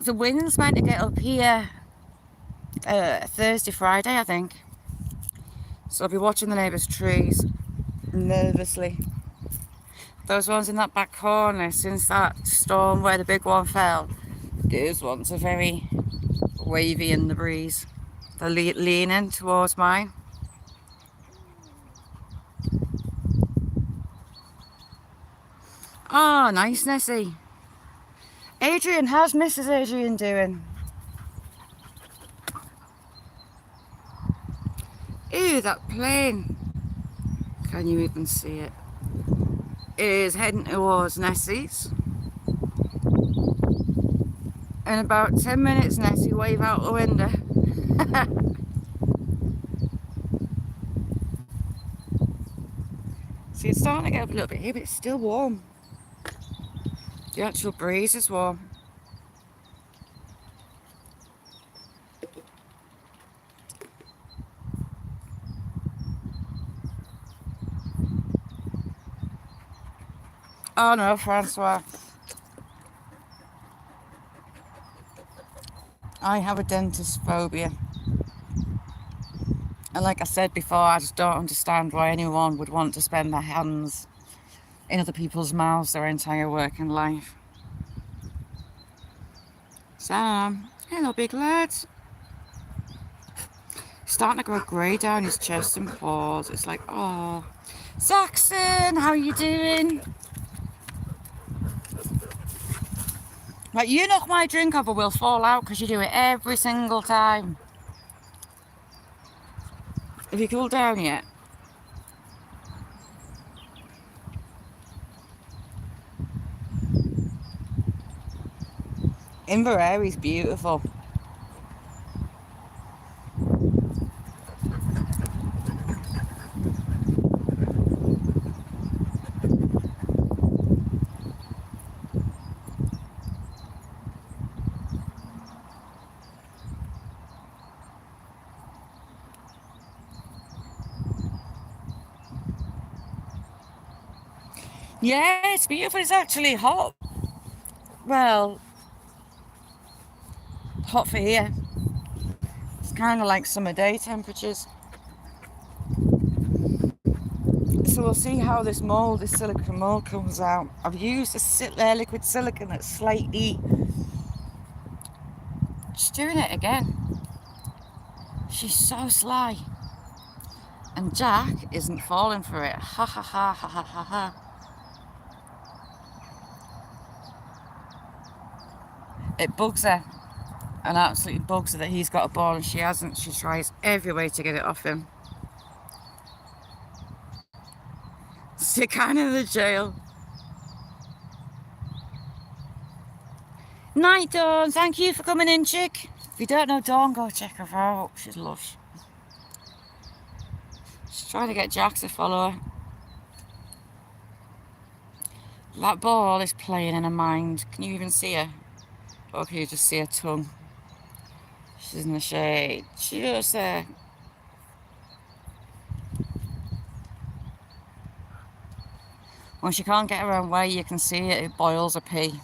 Speaker 1: The wind's meant to get up here Thursday, Friday, I think. So I'll be watching the neighbours' trees nervously. Those ones in that back corner, since that storm where the big one fell, those ones are very wavy in the breeze. They're leaning towards mine. Oh, nice, Nessie. Adrian, how's Mrs. Adrian doing? that plane? Can you even see it? Is heading towards Nessie's. In about 10 minutes, Nessie, wave out the window. See, it's starting to get up a little bit here, but it's still warm. The actual breeze is warm. Oh no, Francois. I have a dentist phobia. And like I said before, I just don't understand why anyone would want to spend their hands in other people's mouths their entire working life. Sam, hello big lad. Starting to grow grey down his chest and paws. It's like, oh. Saxon, how are you doing? Right, you knock my drink over, we'll fall out because you do it every single time. Have you cooled down yet? Inverary's beautiful. Yeah, it's beautiful. It's actually hot. Well, hot for here. It's kind of like summer day temperatures. So we'll see how this mold, this silicone mold comes out. I've used a liquid silicone that's slightly... She's doing it again. She's so sly. And Jack isn't falling for it. Ha ha ha ha ha ha ha. It bugs her, and absolutely bugs her that he's got a ball and she hasn't. She tries every way to get it off him. Stick kind in the jail. Night, Dawn. Thank you for coming in, chick. If you don't know Dawn, go check her out. She's lush. She's trying to get Jack to follow her. That ball is playing in her mind. Can you even see her? Or can you just see her tongue? She's in the shade. Just there. When she can't get her own way, you can see it. It boils her pee.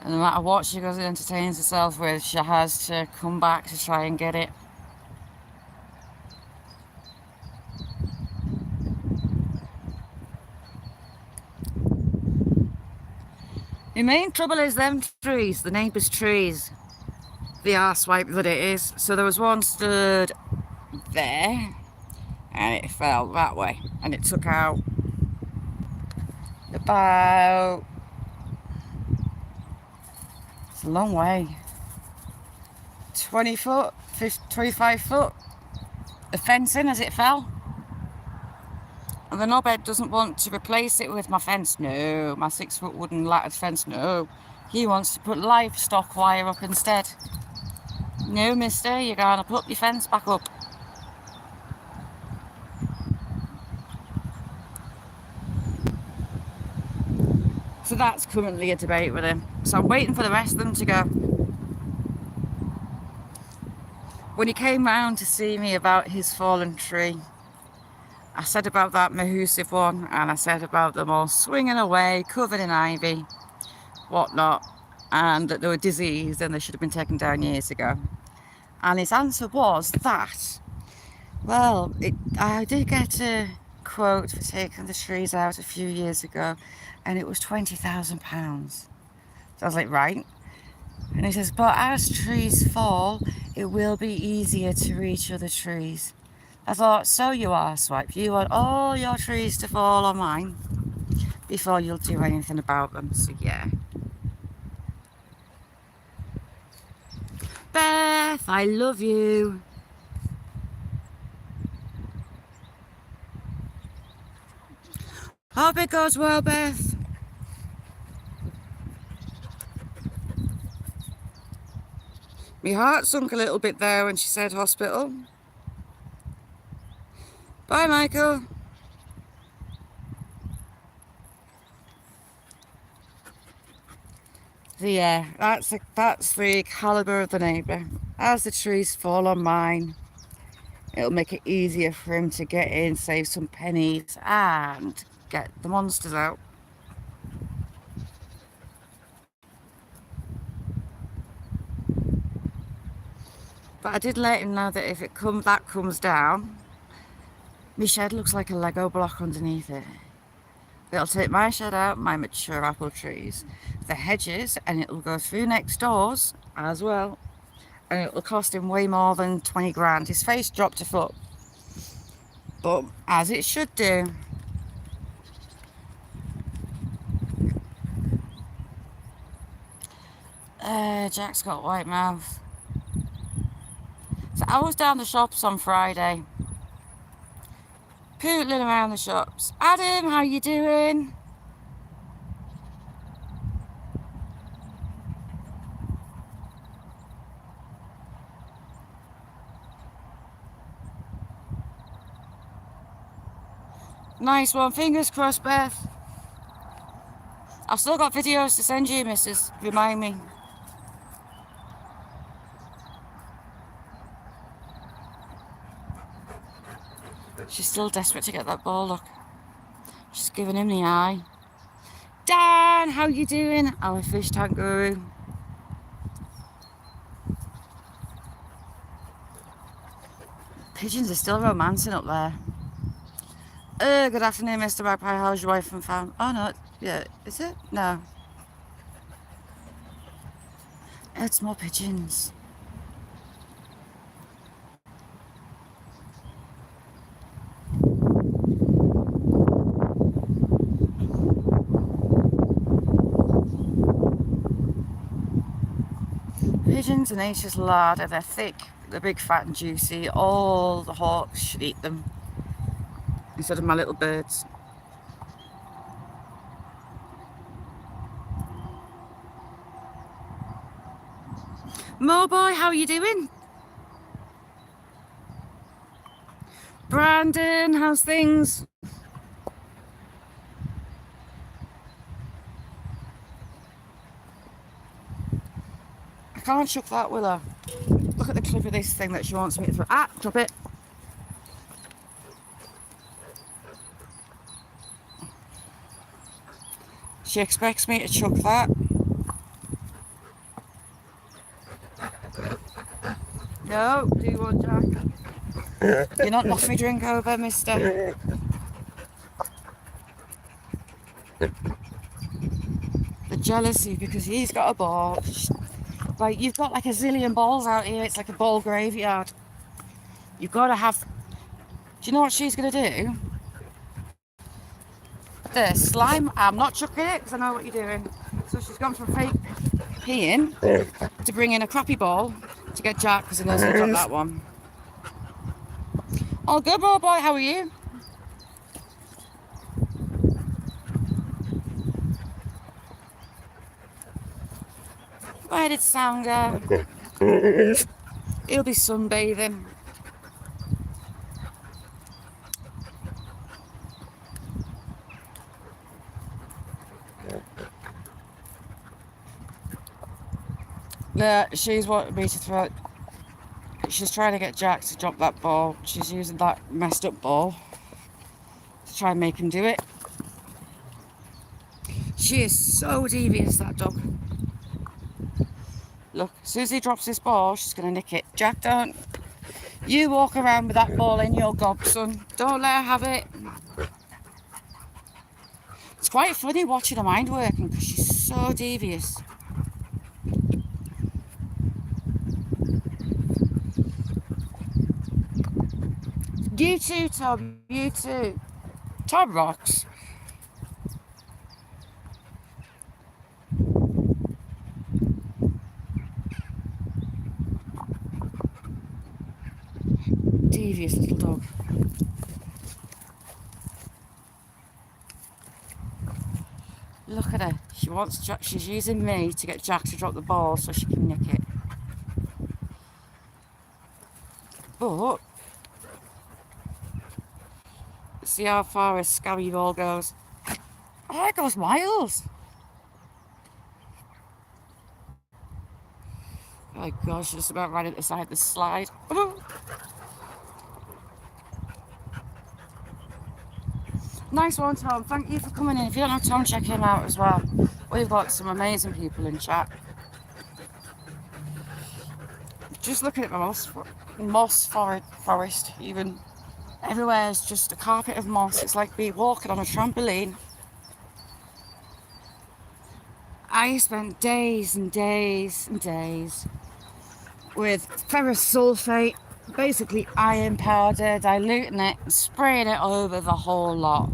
Speaker 1: And no matter what she goes and entertains herself with, she has to come back to try and get it. The main trouble is them trees, the neighbours' trees. The arsewipe that it is. So there was one stood there and it fell that way and it took out about... It's a long way. 20 foot, 25 foot of fencing as it fell. And the knobhead doesn't want to replace it with my fence. No, my 6 foot wooden latticed fence. No, he wants to put livestock wire up instead. No, mister, you're gonna put your fence back up. So that's currently a debate with him. So I'm waiting for the rest of them to go. When he came round to see me about his fallen tree, I said about that mahusive one, and I said about them all swinging away, covered in ivy, whatnot, and that they were diseased and they should have been taken down years ago. And his answer was that, well, I did get a quote for taking the trees out a few years ago, and it was £20,000. So I was like, right. And he says, but as trees fall, it will be easier to reach other trees. I thought, so you are, Swipe. You want all your trees to fall on mine before you'll do anything about them. So yeah. Beth, I love you. Hope it goes well, Beth. My heart sunk a little bit there when she said hospital. Bye, Michael. So yeah, that's the calibre of the neighbour. As the trees fall on mine, it'll make it easier for him to get in, save some pennies, and get the monsters out. But I did let him know that if that comes down, my shed looks like a Lego block underneath it. It'll take my shed out, my mature apple trees, the hedges, and it'll go through next doors as well. And it'll cost him way more than 20 grand. His face dropped a foot. But as it should do. Jack's got white mouth. So I was down the shops on Friday, pootling around the shops. Adam, how you doing? Nice one, fingers crossed, Beth. I've still got videos to send you, missus. Remind me. She's still desperate to get that ball, look. She's giving him the eye. Dan, how you doing? Our fish tank guru. Pigeons are still romancing up there. Good afternoon, Mr. Magpie. How's your wife and fam? Oh no, yeah, is it? No. It's more pigeons. Pigeons are nature's larder. They're thick, they're big, fat and juicy. All the hawks should eat them instead of my little birds. Mo boy, how are you doing? Brandon, how's things? I can't chuck that, Willow. Look at the clip of this thing that she wants me to throw. Ah, drop it. She expects me to chuck that. No, do you want Jack? You're not knocking me drink over, mister. The jealousy because he's got a ball. Like, you've got like a zillion balls out here. It's like a ball graveyard. You've got to have... Do you know what she's going to do? The slime... I'm not chucking it because I know what you're doing. So she's gone from fake peeing to bring in a crappy ball to get Jack because he knows he'll drop that one. Oh, good boy, how are you? Where did Sam go? He'll be sunbathing. Yeah, she's wanted me to throw it. She's trying to get Jack to drop that ball. She's using that messed up ball to try and make him do it. She is so devious, that dog. Look, as soon as he drops this ball, she's going to nick it. Jack, don't. You walk around with that ball in your gob, son. Don't let her have it. It's quite funny watching her mind working because she's so devious. You too, Tom. You too. Tom rocks. Devious little dog. look at her. She's using me to get Jack to drop the ball so she can nick it. But see how far a scabby ball goes. Oh, it goes miles. Oh my gosh, just about right at the side of the slide. Nice one, Tom. Thank you for coming in. If you don't know Tom, check him out as well. We've got some amazing people in chat. Just looking at the moss forest, even everywhere is just a carpet of moss. It's like being walking on a trampoline. I spent days and days and days with ferrous sulfate, basically iron powder, diluting it and spraying it over the whole lot,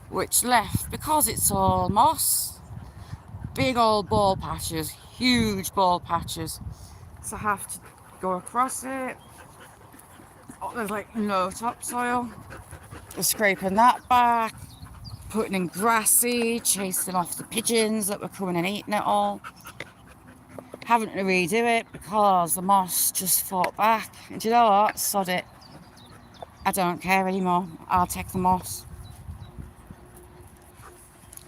Speaker 1: which left, because it's all moss, big old ball patches, huge ball patches. So I have to go across it. Oh, there's like no topsoil. Scraping that back, putting in grass seed, chasing off the pigeons that were coming and eating it all. Having to redo it because the moss just fought back. And do you know what? Sod it. I don't care anymore. I'll take the moss.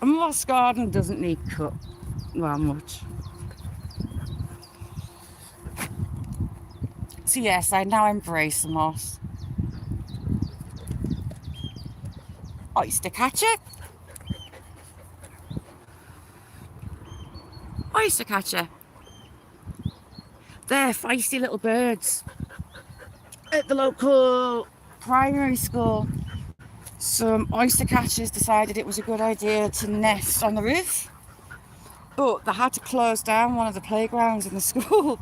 Speaker 1: A moss garden doesn't need cut. Well, much. So yes, I now embrace the moss. Oyster catcher. Oyster catcher. They're feisty little birds. At the local primary school, some oyster catchers decided it was a good idea to nest on the roof, but they had to close down one of the playgrounds in the school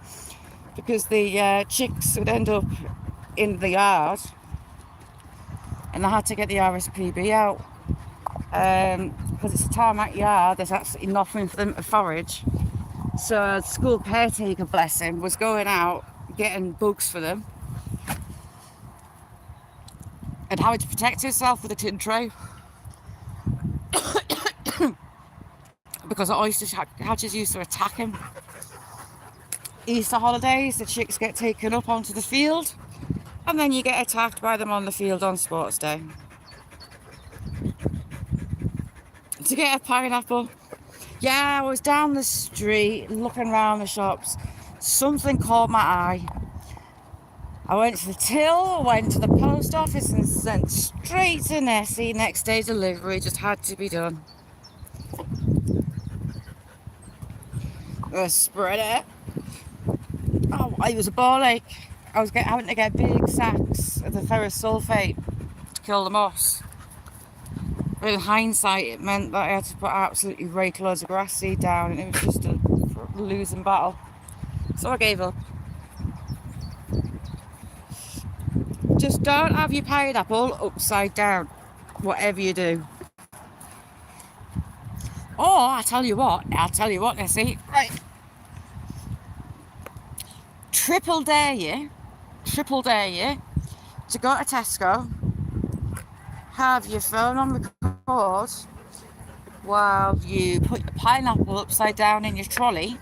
Speaker 1: because the chicks would end up in the yard, and they had to get the RSPB out because it's a tarmac yard. There's absolutely nothing for them to forage. So the school caretaker, bless him, was going out getting bugs for them and having to protect himself with a tin tray because the oyster catchers used to attack him. Easter holidays, the chicks get taken up onto the field and then you get attacked by them on the field on sports day. To get a pineapple. Yeah, I was down the street looking around the shops. Something caught my eye. I went to the till, went to the post office and sent straight to Nessie. Next day delivery just had to be done. I spread it. Oh, it was a ball ache. I was having to get big sacks of the ferrous sulfate to kill the moss. But in hindsight, it meant that I had to put absolutely rake loads of grass seed down, and it was just a losing battle. So I gave up. Just don't have your pineapple upside down, whatever you do. Oh, I'll tell you what, Nessie. Right. Triple dare you to go to Tesco, have your phone on record while you put your pineapple upside down in your trolley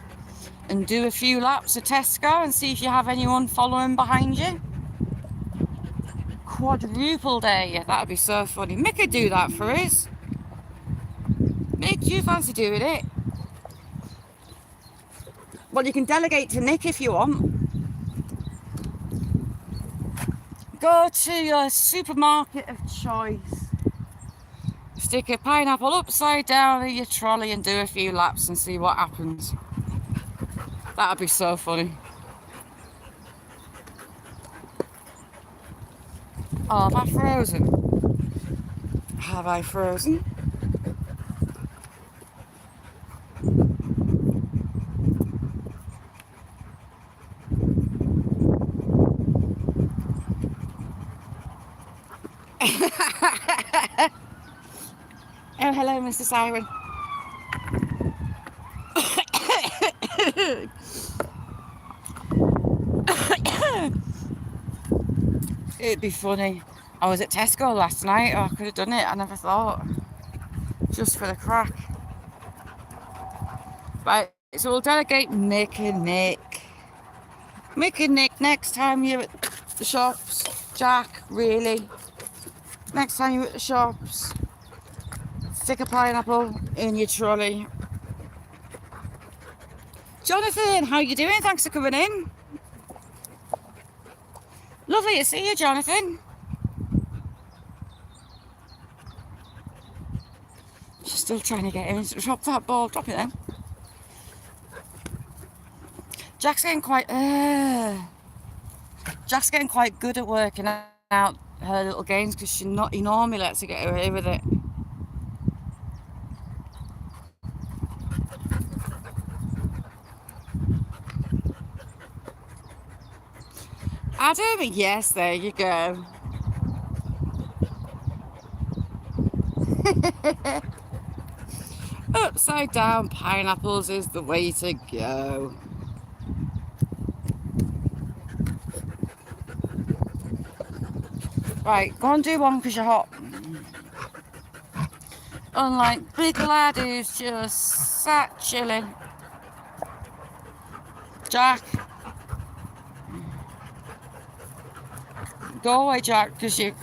Speaker 1: and do a few laps of Tesco and see if you have anyone following behind you. Quadruple dare you. That'd be so funny. Mick could do that for us. Nick, do you fancy doing it? Well, you can delegate to Nick if you want. Go to your supermarket of choice. Stick a pineapple upside down in your trolley and do a few laps and see what happens. That'd be so funny. Oh, have I frozen? Have I frozen? Oh, hello, Mr. Siren. It'd be funny. I was at Tesco last night. Oh, I could have done it. I never thought. Just for the crack. Right, so we'll delegate Mick and Nick. Mick and Nick, next time you're at the shops, Jack, really, next time you're at the shops, stick a pineapple in your trolley. Jonathan, how you doing? Thanks for coming in. Lovely to see you, Jonathan. She's still trying to get him to drop that ball. Drop it then. Jack's getting quite good at working out her little games because he normally lets her get away with it. Adam, yes, there you go. Upside down pineapples is the way to go. Right, go and do one because you're hot. Unlike big lad who's just sat chilling. Jack. Go away, Jack, because you're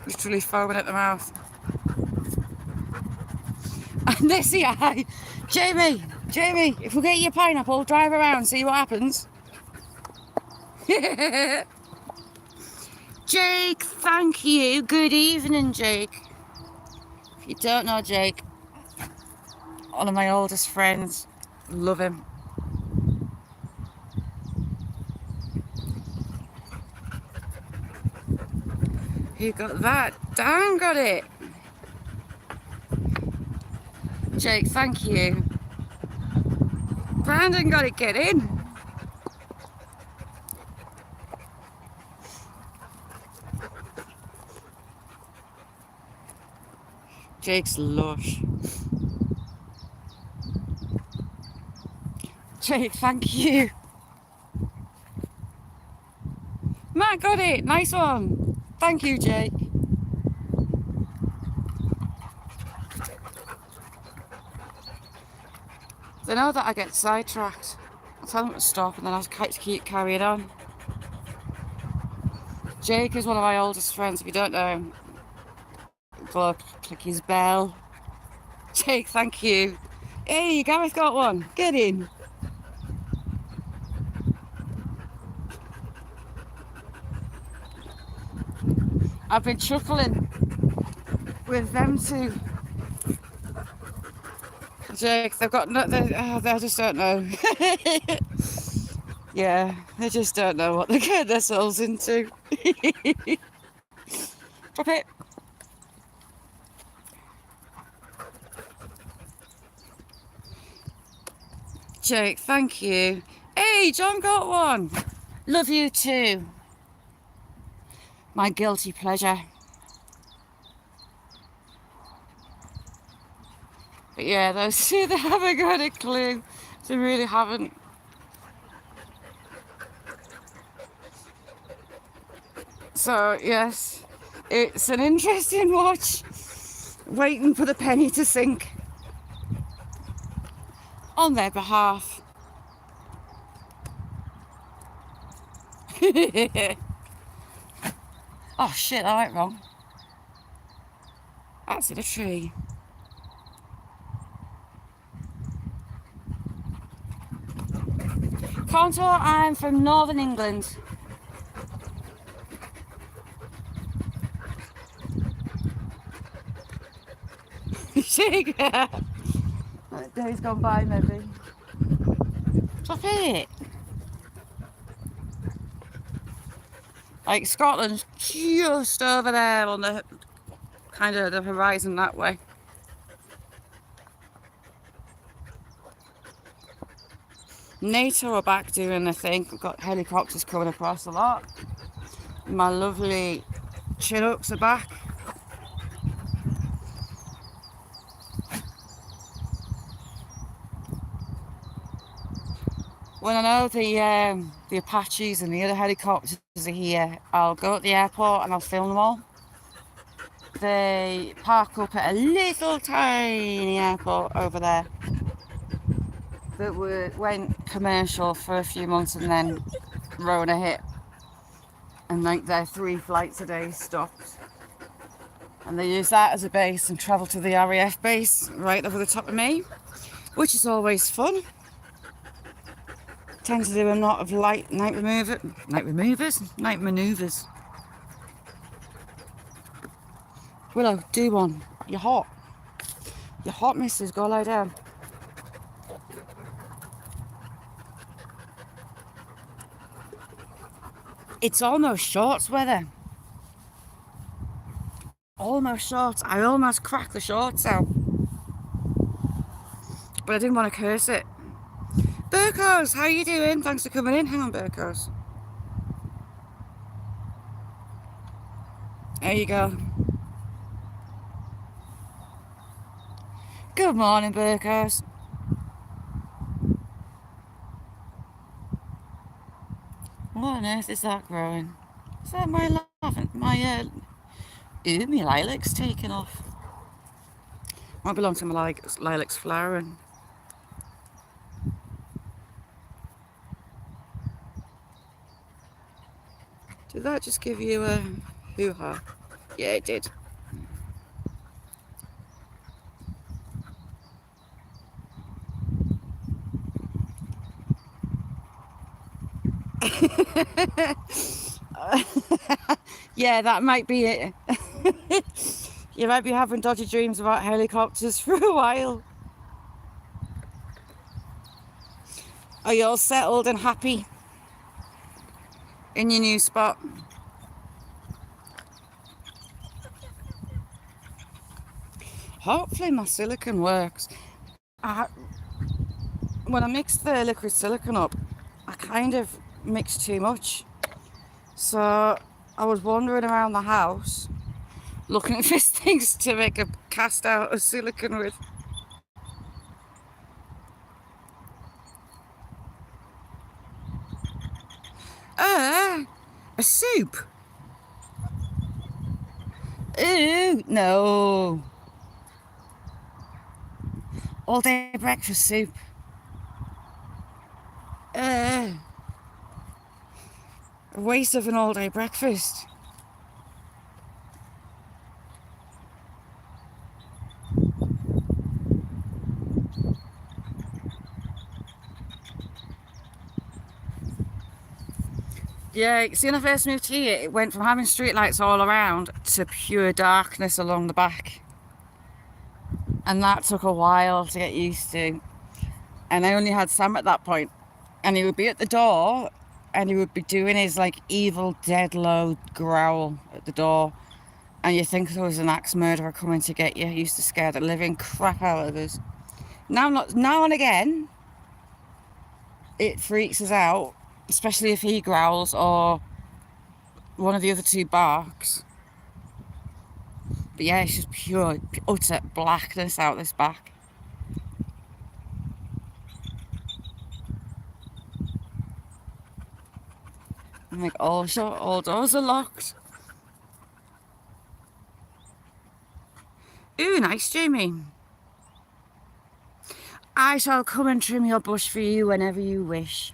Speaker 1: literally foaming at the mouth. And this guy, Jamie, if we get you a pineapple, drive around, see what happens. Jake, thank you. Good evening, Jake. If you don't know Jake, one of my oldest friends, love him. Who got that? Dan got it. Jake, thank you. Brandon got it, get in. Jake's lush. Jake, thank you. Matt got it, nice one. Thank you, Jake. They know that I get sidetracked. I tell them to stop and then I keep carrying on. Jake is one of my oldest friends. If you don't know him, go click his bell. Jake, thank you. Hey, Gareth got one. Get in. I've been chuckling with them two. Jake, they've got no, they just don't know. Yeah, they just don't know what they're getting themselves into. Drop it. Jake, thank you. Hey, John got one. Love you too. My guilty pleasure. But yeah, those two, they haven't got a clue. They really haven't. So, yes, it's an interesting watch. Waiting for the penny to sink. On their behalf. Oh shit, that went wrong. That's in a tree. Contour, I'm from Northern England. Shake. Days gone by, maybe. Stop it. Like Scotland's just over there on the kind of the horizon that way. NATO are back doing their thing. We've got helicopters coming across a lot. My lovely Chinooks are back. When I know the Apaches and the other helicopters are here, I'll go at the airport and I'll film them all. They park up at a little tiny airport over there. that went commercial for a few months and then Rona hit. And like their 3 flights a day stopped. And they use that as a base and travel to the RAF base right over the top of me, which is always fun. Tend to do a lot of light night maneuvers. Willow, do one. You're hot. You're hot, missus. Go lie down. It's almost shorts weather. Almost shorts. I almost cracked the shorts out. But I didn't want to curse it. Burkos, how you doing? Thanks for coming in. Hang on, Burkos. There you go. Good morning, Burkos. What on earth is that growing? Is that my lilac's taken off. Might belong to my lilac's flowering. Did that just give you a hoo-ha? Yeah, it did. Yeah, that might be it. You might be having dodgy dreams about helicopters for a while. Are you all settled and happy in your new spot? Hopefully my silicone works. When I mixed the liquid silicone up, I kind of mixed too much. So I was wandering around the house looking for things to make a cast out of silicone with. A soup? Ooh, no. All day breakfast soup. A waste of an all day breakfast. Yeah, see, when I first moved here, it went from having street lights all around to pure darkness along the back. And that took a while to get used to. And I only had Sam at that point. And he would be at the door and he would be doing his like evil dead low growl at the door. And you think there was an axe murderer coming to get you. He used to scare the living crap out of us. Now and again, it freaks us out. Especially if he growls or one of the other 2 barks. But yeah, it's just pure, utter blackness out this back. I'm like, all doors are locked. Ooh, nice, Jamie. I shall come and trim your bush for you whenever you wish.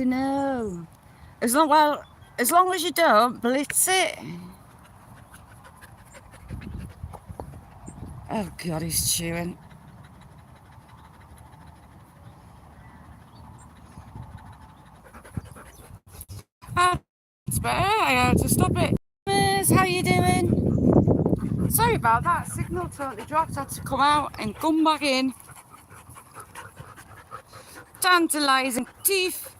Speaker 1: No. As long as you don't blitz it. Oh God, he's chewing. It's better. I had to stop it. How you doing? Sorry about that. Signal totally dropped. Had to come out and come back in. Tantalising teeth.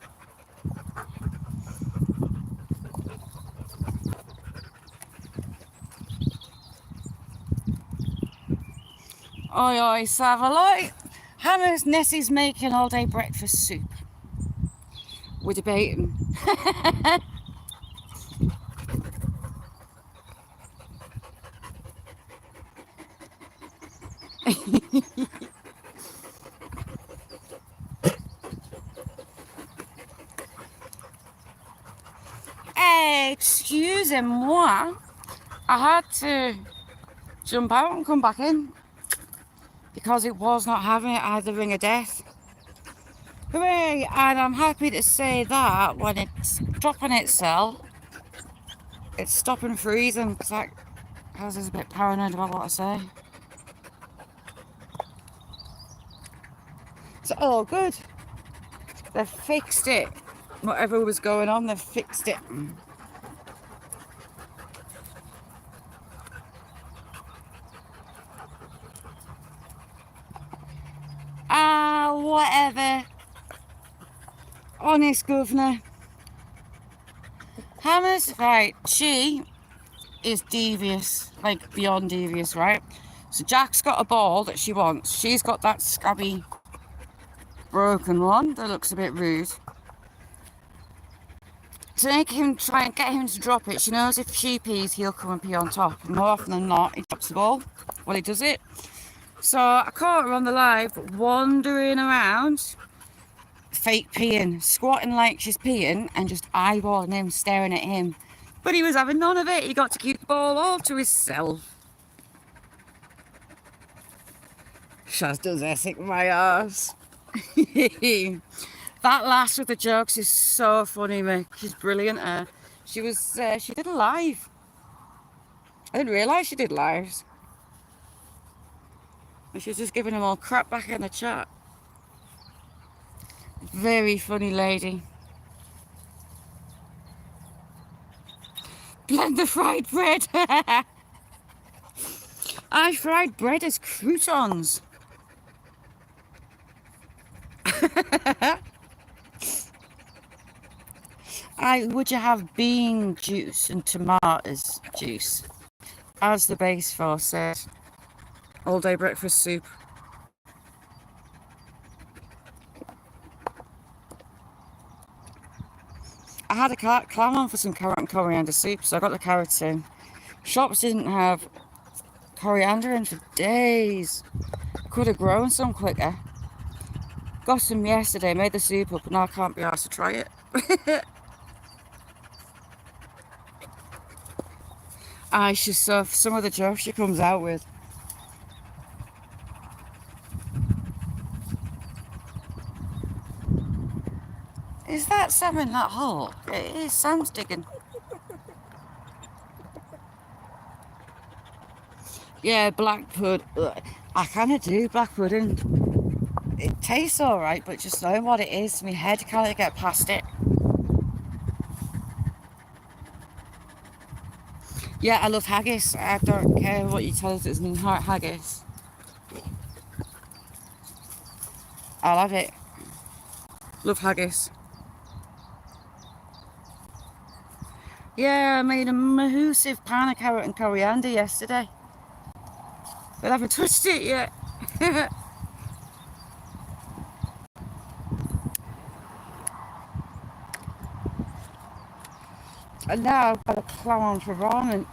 Speaker 1: Oi, oi, Savaloy. Hannah's Nessie's making all day breakfast soup. We're debating. excusez-moi, I had to jump out and come back in because it was not having it. I had the ring of death. Hooray! And I'm happy to say that when it's dropping itself, it's stopping freezing, because that has us a bit paranoid about what I say. It's all good. They've fixed it. Whatever was going on, they've fixed it. Whatever. Honest governor. Hammers, right, she is devious, like beyond devious, right? So Jack's got a ball that she wants. She's got that scabby, broken one that looks a bit rude. To make him try and get him to drop it, she knows if she pees, he'll come and pee on top. And more often than not, he drops the ball while he does it. So I caught her on the live, wandering around, fake peeing, squatting like she's peeing, and just eyeballing him, staring at him. But he was having none of it. He got to keep the ball all to himself. Shaz does Essex my arse. That lass with the jokes is so funny, mate. She's brilliant. She did a live. I didn't realise she did lives. And she was just giving them all crap back in the chat. Very funny lady. Blend the fried bread. I fried bread as croutons. Would you have bean juice and tomatoes juice as the base for said all day breakfast soup? I had a clam on for some carrot and coriander soup, so I got the carrots in. Shops didn't have coriander in for days. Could have grown some quicker. Got some yesterday, made the soup up, and now I can't be asked to try it. She's so, some of the jokes she comes out with. Is that Sam in that hole? It is, Sam's digging. Yeah, black pud. I kind of do black pudding. It tastes alright, but just knowing what it is, my head can't get past it. Yeah, I love haggis. I don't care what you tell us it's in haggis. I love it. Love haggis. Yeah, I made a massive pan of carrot and coriander yesterday. But I haven't touched it yet. And now I've got a clam on for ramen.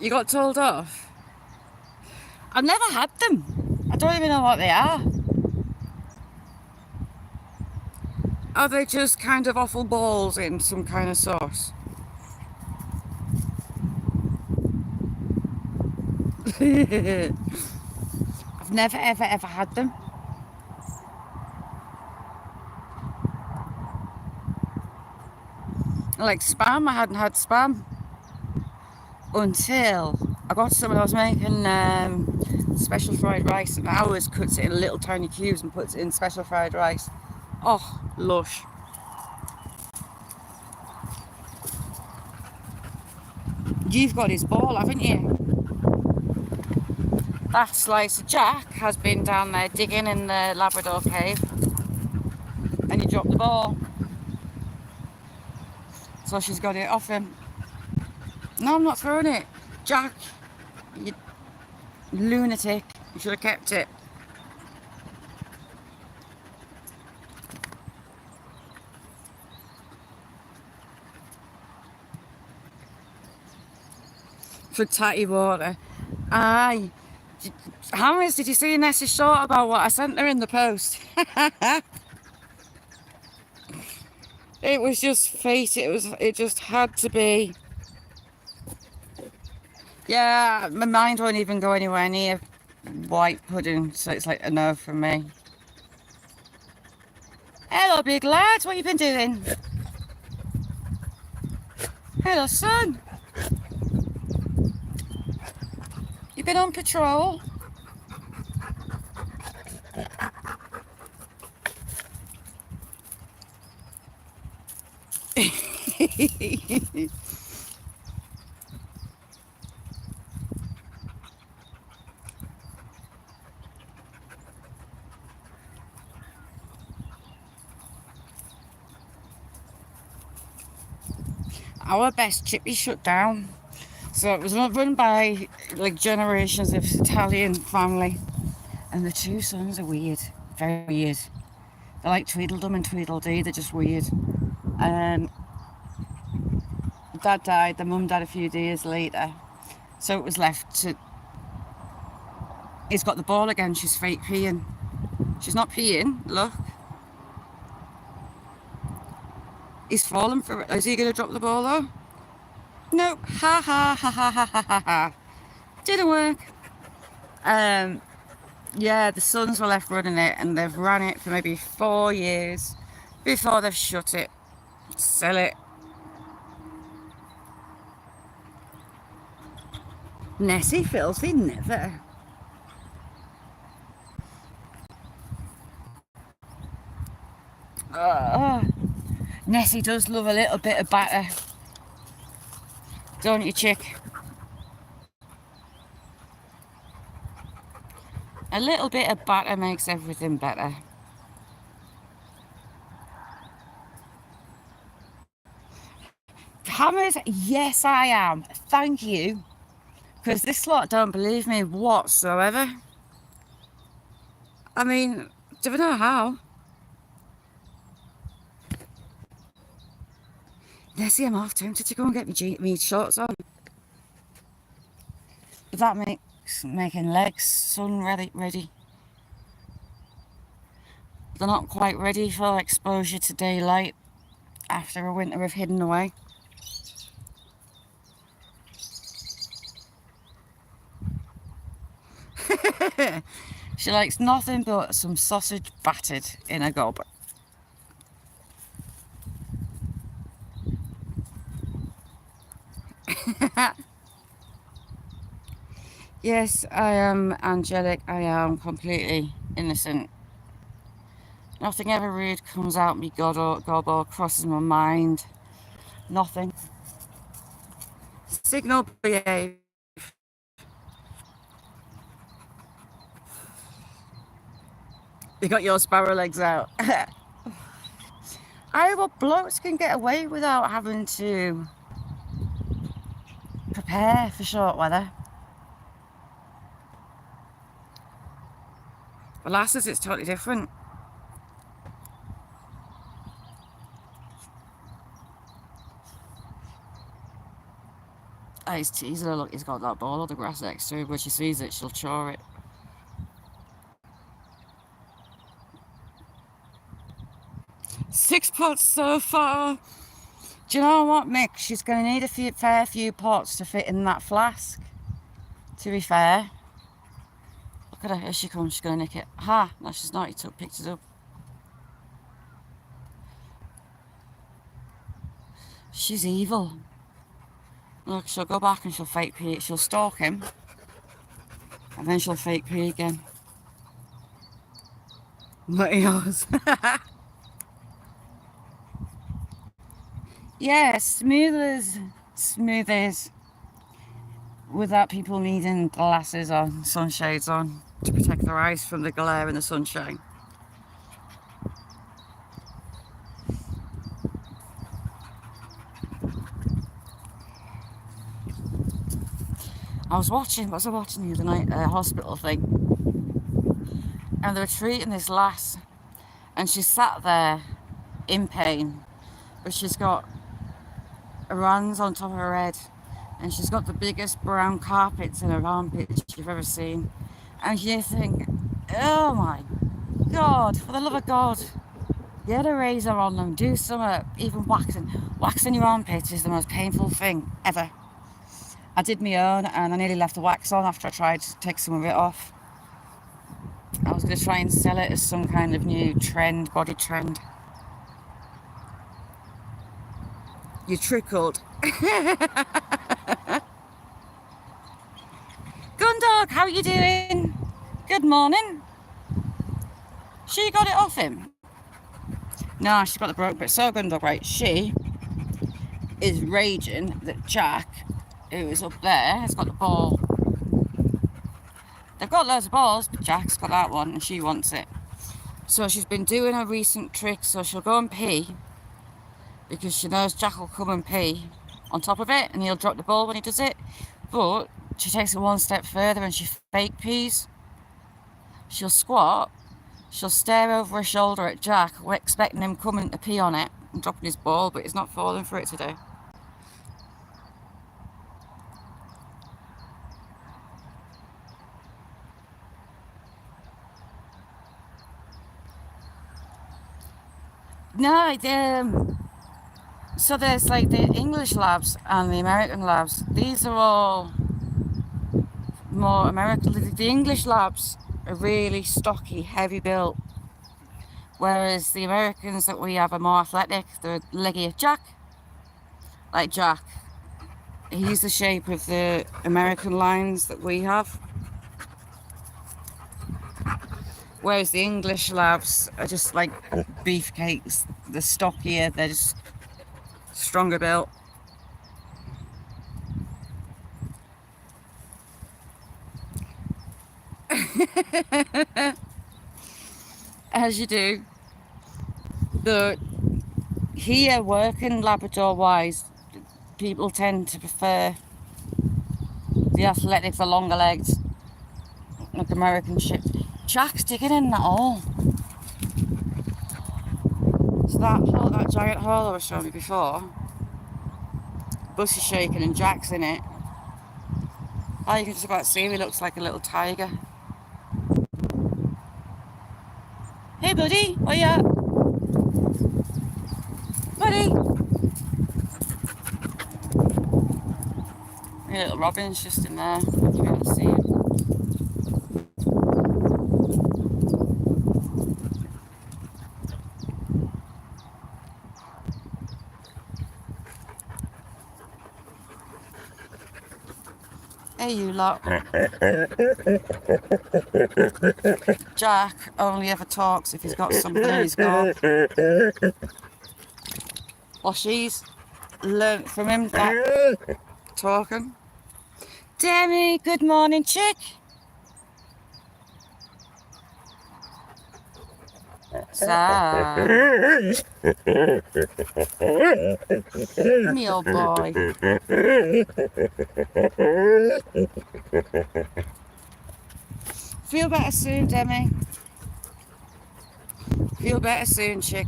Speaker 1: You got told off? I've never had them. I don't even know what they are. Are they just kind of offal balls in some kind of sauce? I've never ever had them. Like spam, I hadn't had spam until I got someone I was making special fried rice, and ours cuts it in little tiny cubes and puts it in special fried rice. Oh, lush. You've got his ball, haven't you? That slice of Jack has been down there digging in the Labrador cave, and he dropped the ball. So she's got it off him. No, I'm not throwing it. Jack, you lunatic. You should have kept it. For tatty water. Aye. Hammers, did you see Nessie's short about what I sent her in the post? It was just fate. It just had to be. Yeah, my mind won't even go anywhere near white pudding, so it's like a no from me. Hello, big lad. What you been doing? Hello, son. You been on patrol? Our best chippy shut down. So it was run by like generations of Italian family, and the two sons are weird, very weird. They're like Tweedledum and Tweedledee. They're just weird. Dad died. The mum died a few days later, so it was left to. He's got the ball again. She's fake peeing. She's not peeing. Look. He's fallen for it. Is he going to drop the ball though? Nope. Ha ha ha ha ha ha ha. Didn't work. Yeah, the sons were left running it, and they've ran it for maybe 4 years before they've shut it. Sell it. Nessie filthy never. Nessie does love a little bit of batter. Don't you, chick? A little bit of batter makes everything better. Hammers? Yes, I am. Thank you. Because this lot don't believe me whatsoever. I mean, do we know how? Nessie, I'm half tempted to go and get me shorts on. But that makes making legs sun ready. They're not quite ready for exposure to daylight after a winter of hidden away. She likes nothing but some sausage battered in a gob. Yes, I am angelic. I am completely innocent. Nothing ever rude comes out me gob or crosses my mind. Nothing. Signal behave. You got your sparrow legs out. What blokes can get away without having to prepare for short weather. For lasses, it's totally different. He's teasing her. Look, he's got that ball of the grass next to him. When she sees it, she'll chore it. Six pots so far. Do you know what, Mick? She's going to need a fair few pots to fit in that flask. To be fair. Look at her. Here she comes. She's going to nick it. Ha! No, she's not. He picked it up. She's evil. Look, she'll go back and she'll fake pee. She'll stalk him. And then she'll fake pee again. What yours? Yeah, smooth as. Without people needing glasses on, sunshades on, to protect their eyes from the glare in the sunshine. I was watching the other night? A hospital thing. And they were treating this lass. And she sat there in pain. But she's got her hands on top of her head. And she's got the biggest brown carpets in her armpits you've ever seen. And you think, oh my God, for the love of God, get a razor on them, do some even waxing. Waxing your armpits is the most painful thing ever. I did my own and I nearly left the wax on after I tried to take some of it off. I was going to try and sell it as some kind of new trend, body trend. You trickled. Gundog, how are you doing? Good morning. She got it off him. No, she got the broke bit. So Gundog, right, she is raging that Jack, who is up there, has got the ball. They've got loads of balls, but Jack's got that one and she wants it. So she's been doing a recent trick, so she'll go and pee because she knows Jack will come and pee on top of it and he'll drop the ball when he does it. But she takes it one step further and she fake pees. She'll squat, she'll stare over her shoulder at Jack, we're expecting him coming to pee on it and dropping his ball, but he's not falling for it today. No, so there's like the English labs and the American labs. These are all more American. The English labs are really stocky, heavy built, whereas the Americans that we have are more athletic. They're leggier. Jack, like Jack, he's the shape of the American lines that we have. Whereas the English labs are just like beefcakes. They're stockier, they're just stronger built. As you do. But here, working Labrador wise, people tend to prefer the athletic, the longer legs, like American shit. Jack's digging in that hole. So that hole, that giant hole I was showing you before, bus is shaking and Jack's in it. Oh, you can just about see him, he looks like a little tiger. Hey buddy, where you at? Buddy! Your little Robin's just in there, you'll be able to see him. Hey you lot. Jack only ever talks if he's got something in his gob. Well, she's learnt from him that talking. Demi, good morning, chick. Sad. Me old boy. Feel better soon, Demi. Feel better soon, chick.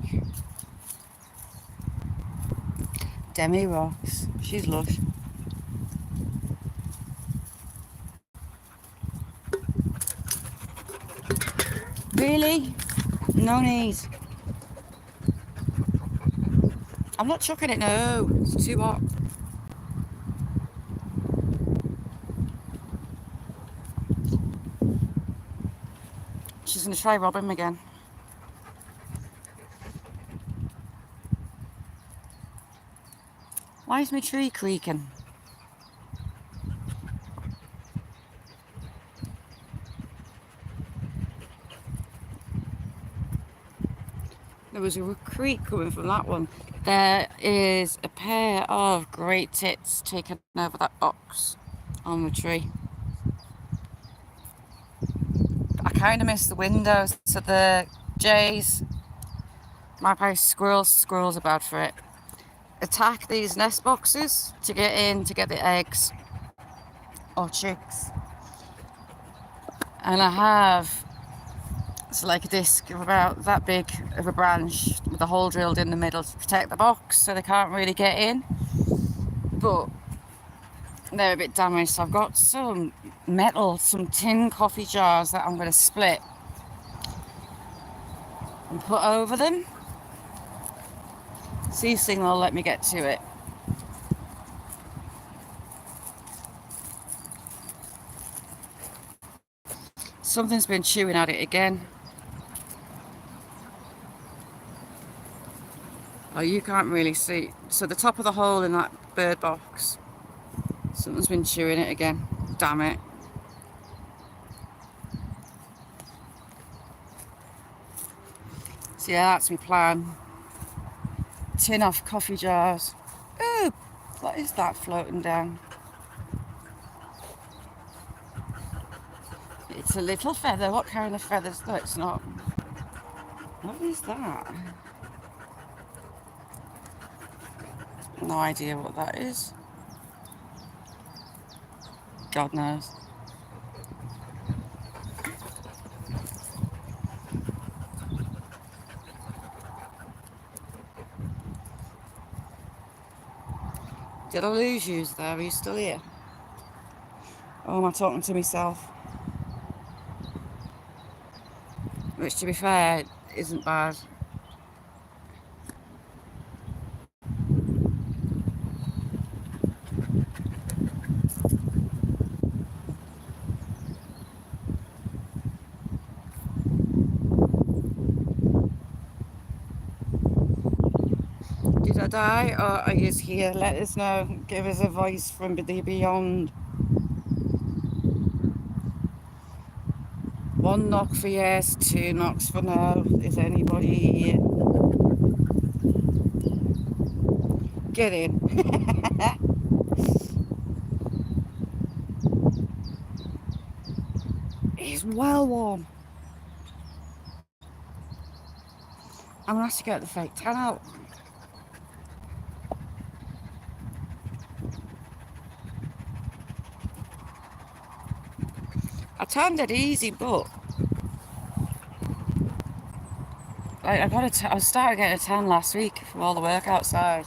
Speaker 1: Demi rocks. She's lush. Really? No need. I'm not chucking it, no. It's too hot. She's going to try rob him again. Why is my tree creaking? There was a creak coming from that one. There is a pair of great tits taking over that box on the tree. I kind of missed the windows, so the jays, magpies, squirrels are bad for it, attack these nest boxes to get in to get the eggs or chicks. And I have, it's like a disc of about that big of a branch with a hole drilled in the middle to protect the box so they can't really get in. But they're a bit damaged, so I've got some some tin coffee jars that I'm going to split and put over them. See if Sing will let me get to it. Something's been chewing at it again. Oh, you can't really see. So the top of the hole in that bird box, something's been chewing it again. Damn it. So yeah, that's my plan. Tin off coffee jars. Ooh, what is that floating down? It's a little feather. What kind of feathers? No, it's not. What is that? No idea what that is. God knows. Did I lose you there? Are you still here? Or am I talking to myself? Which, to be fair, isn't bad. Did I die, or are you here? Let us know. Give us a voice from the beyond. One knock for yes, two knocks for no. Is anybody here? Get in. It's well warm. I'm gonna have to get the fake tan out. I tanned it easy, but like I started getting a tan last week from all the work outside.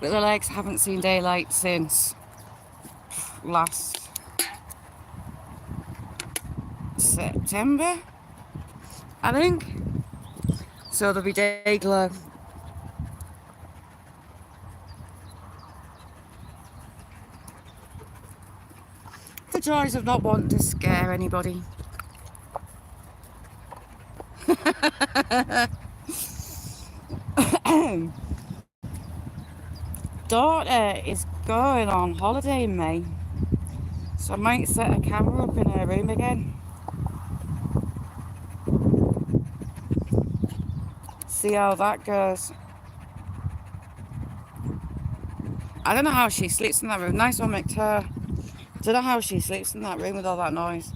Speaker 1: But the legs haven't seen daylight since last September, I think. So there'll be day glow. The joys of not wanting to scare anybody. Daughter is going on holiday in May, so I might set a camera up in her room again. See how that goes. I don't know how she sleeps in that room. Nice one, McTur. Don't know how she sleeps in that room with all that noise.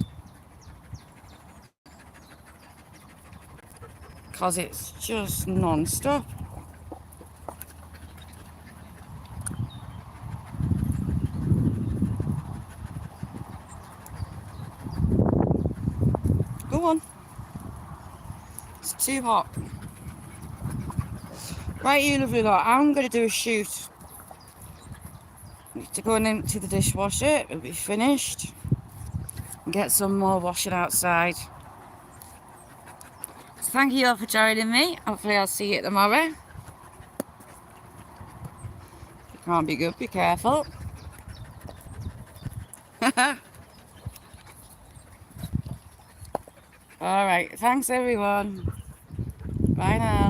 Speaker 1: Because it's just non-stop. Go on. It's too hot. Right, you lovely lot. I'm going to do a shoot. Need to go and empty the dishwasher. It'll be finished. And get some more washing outside. So thank you all for joining me. Hopefully I'll see you tomorrow. If you can't be good, be careful. Alright, thanks everyone. Bye now.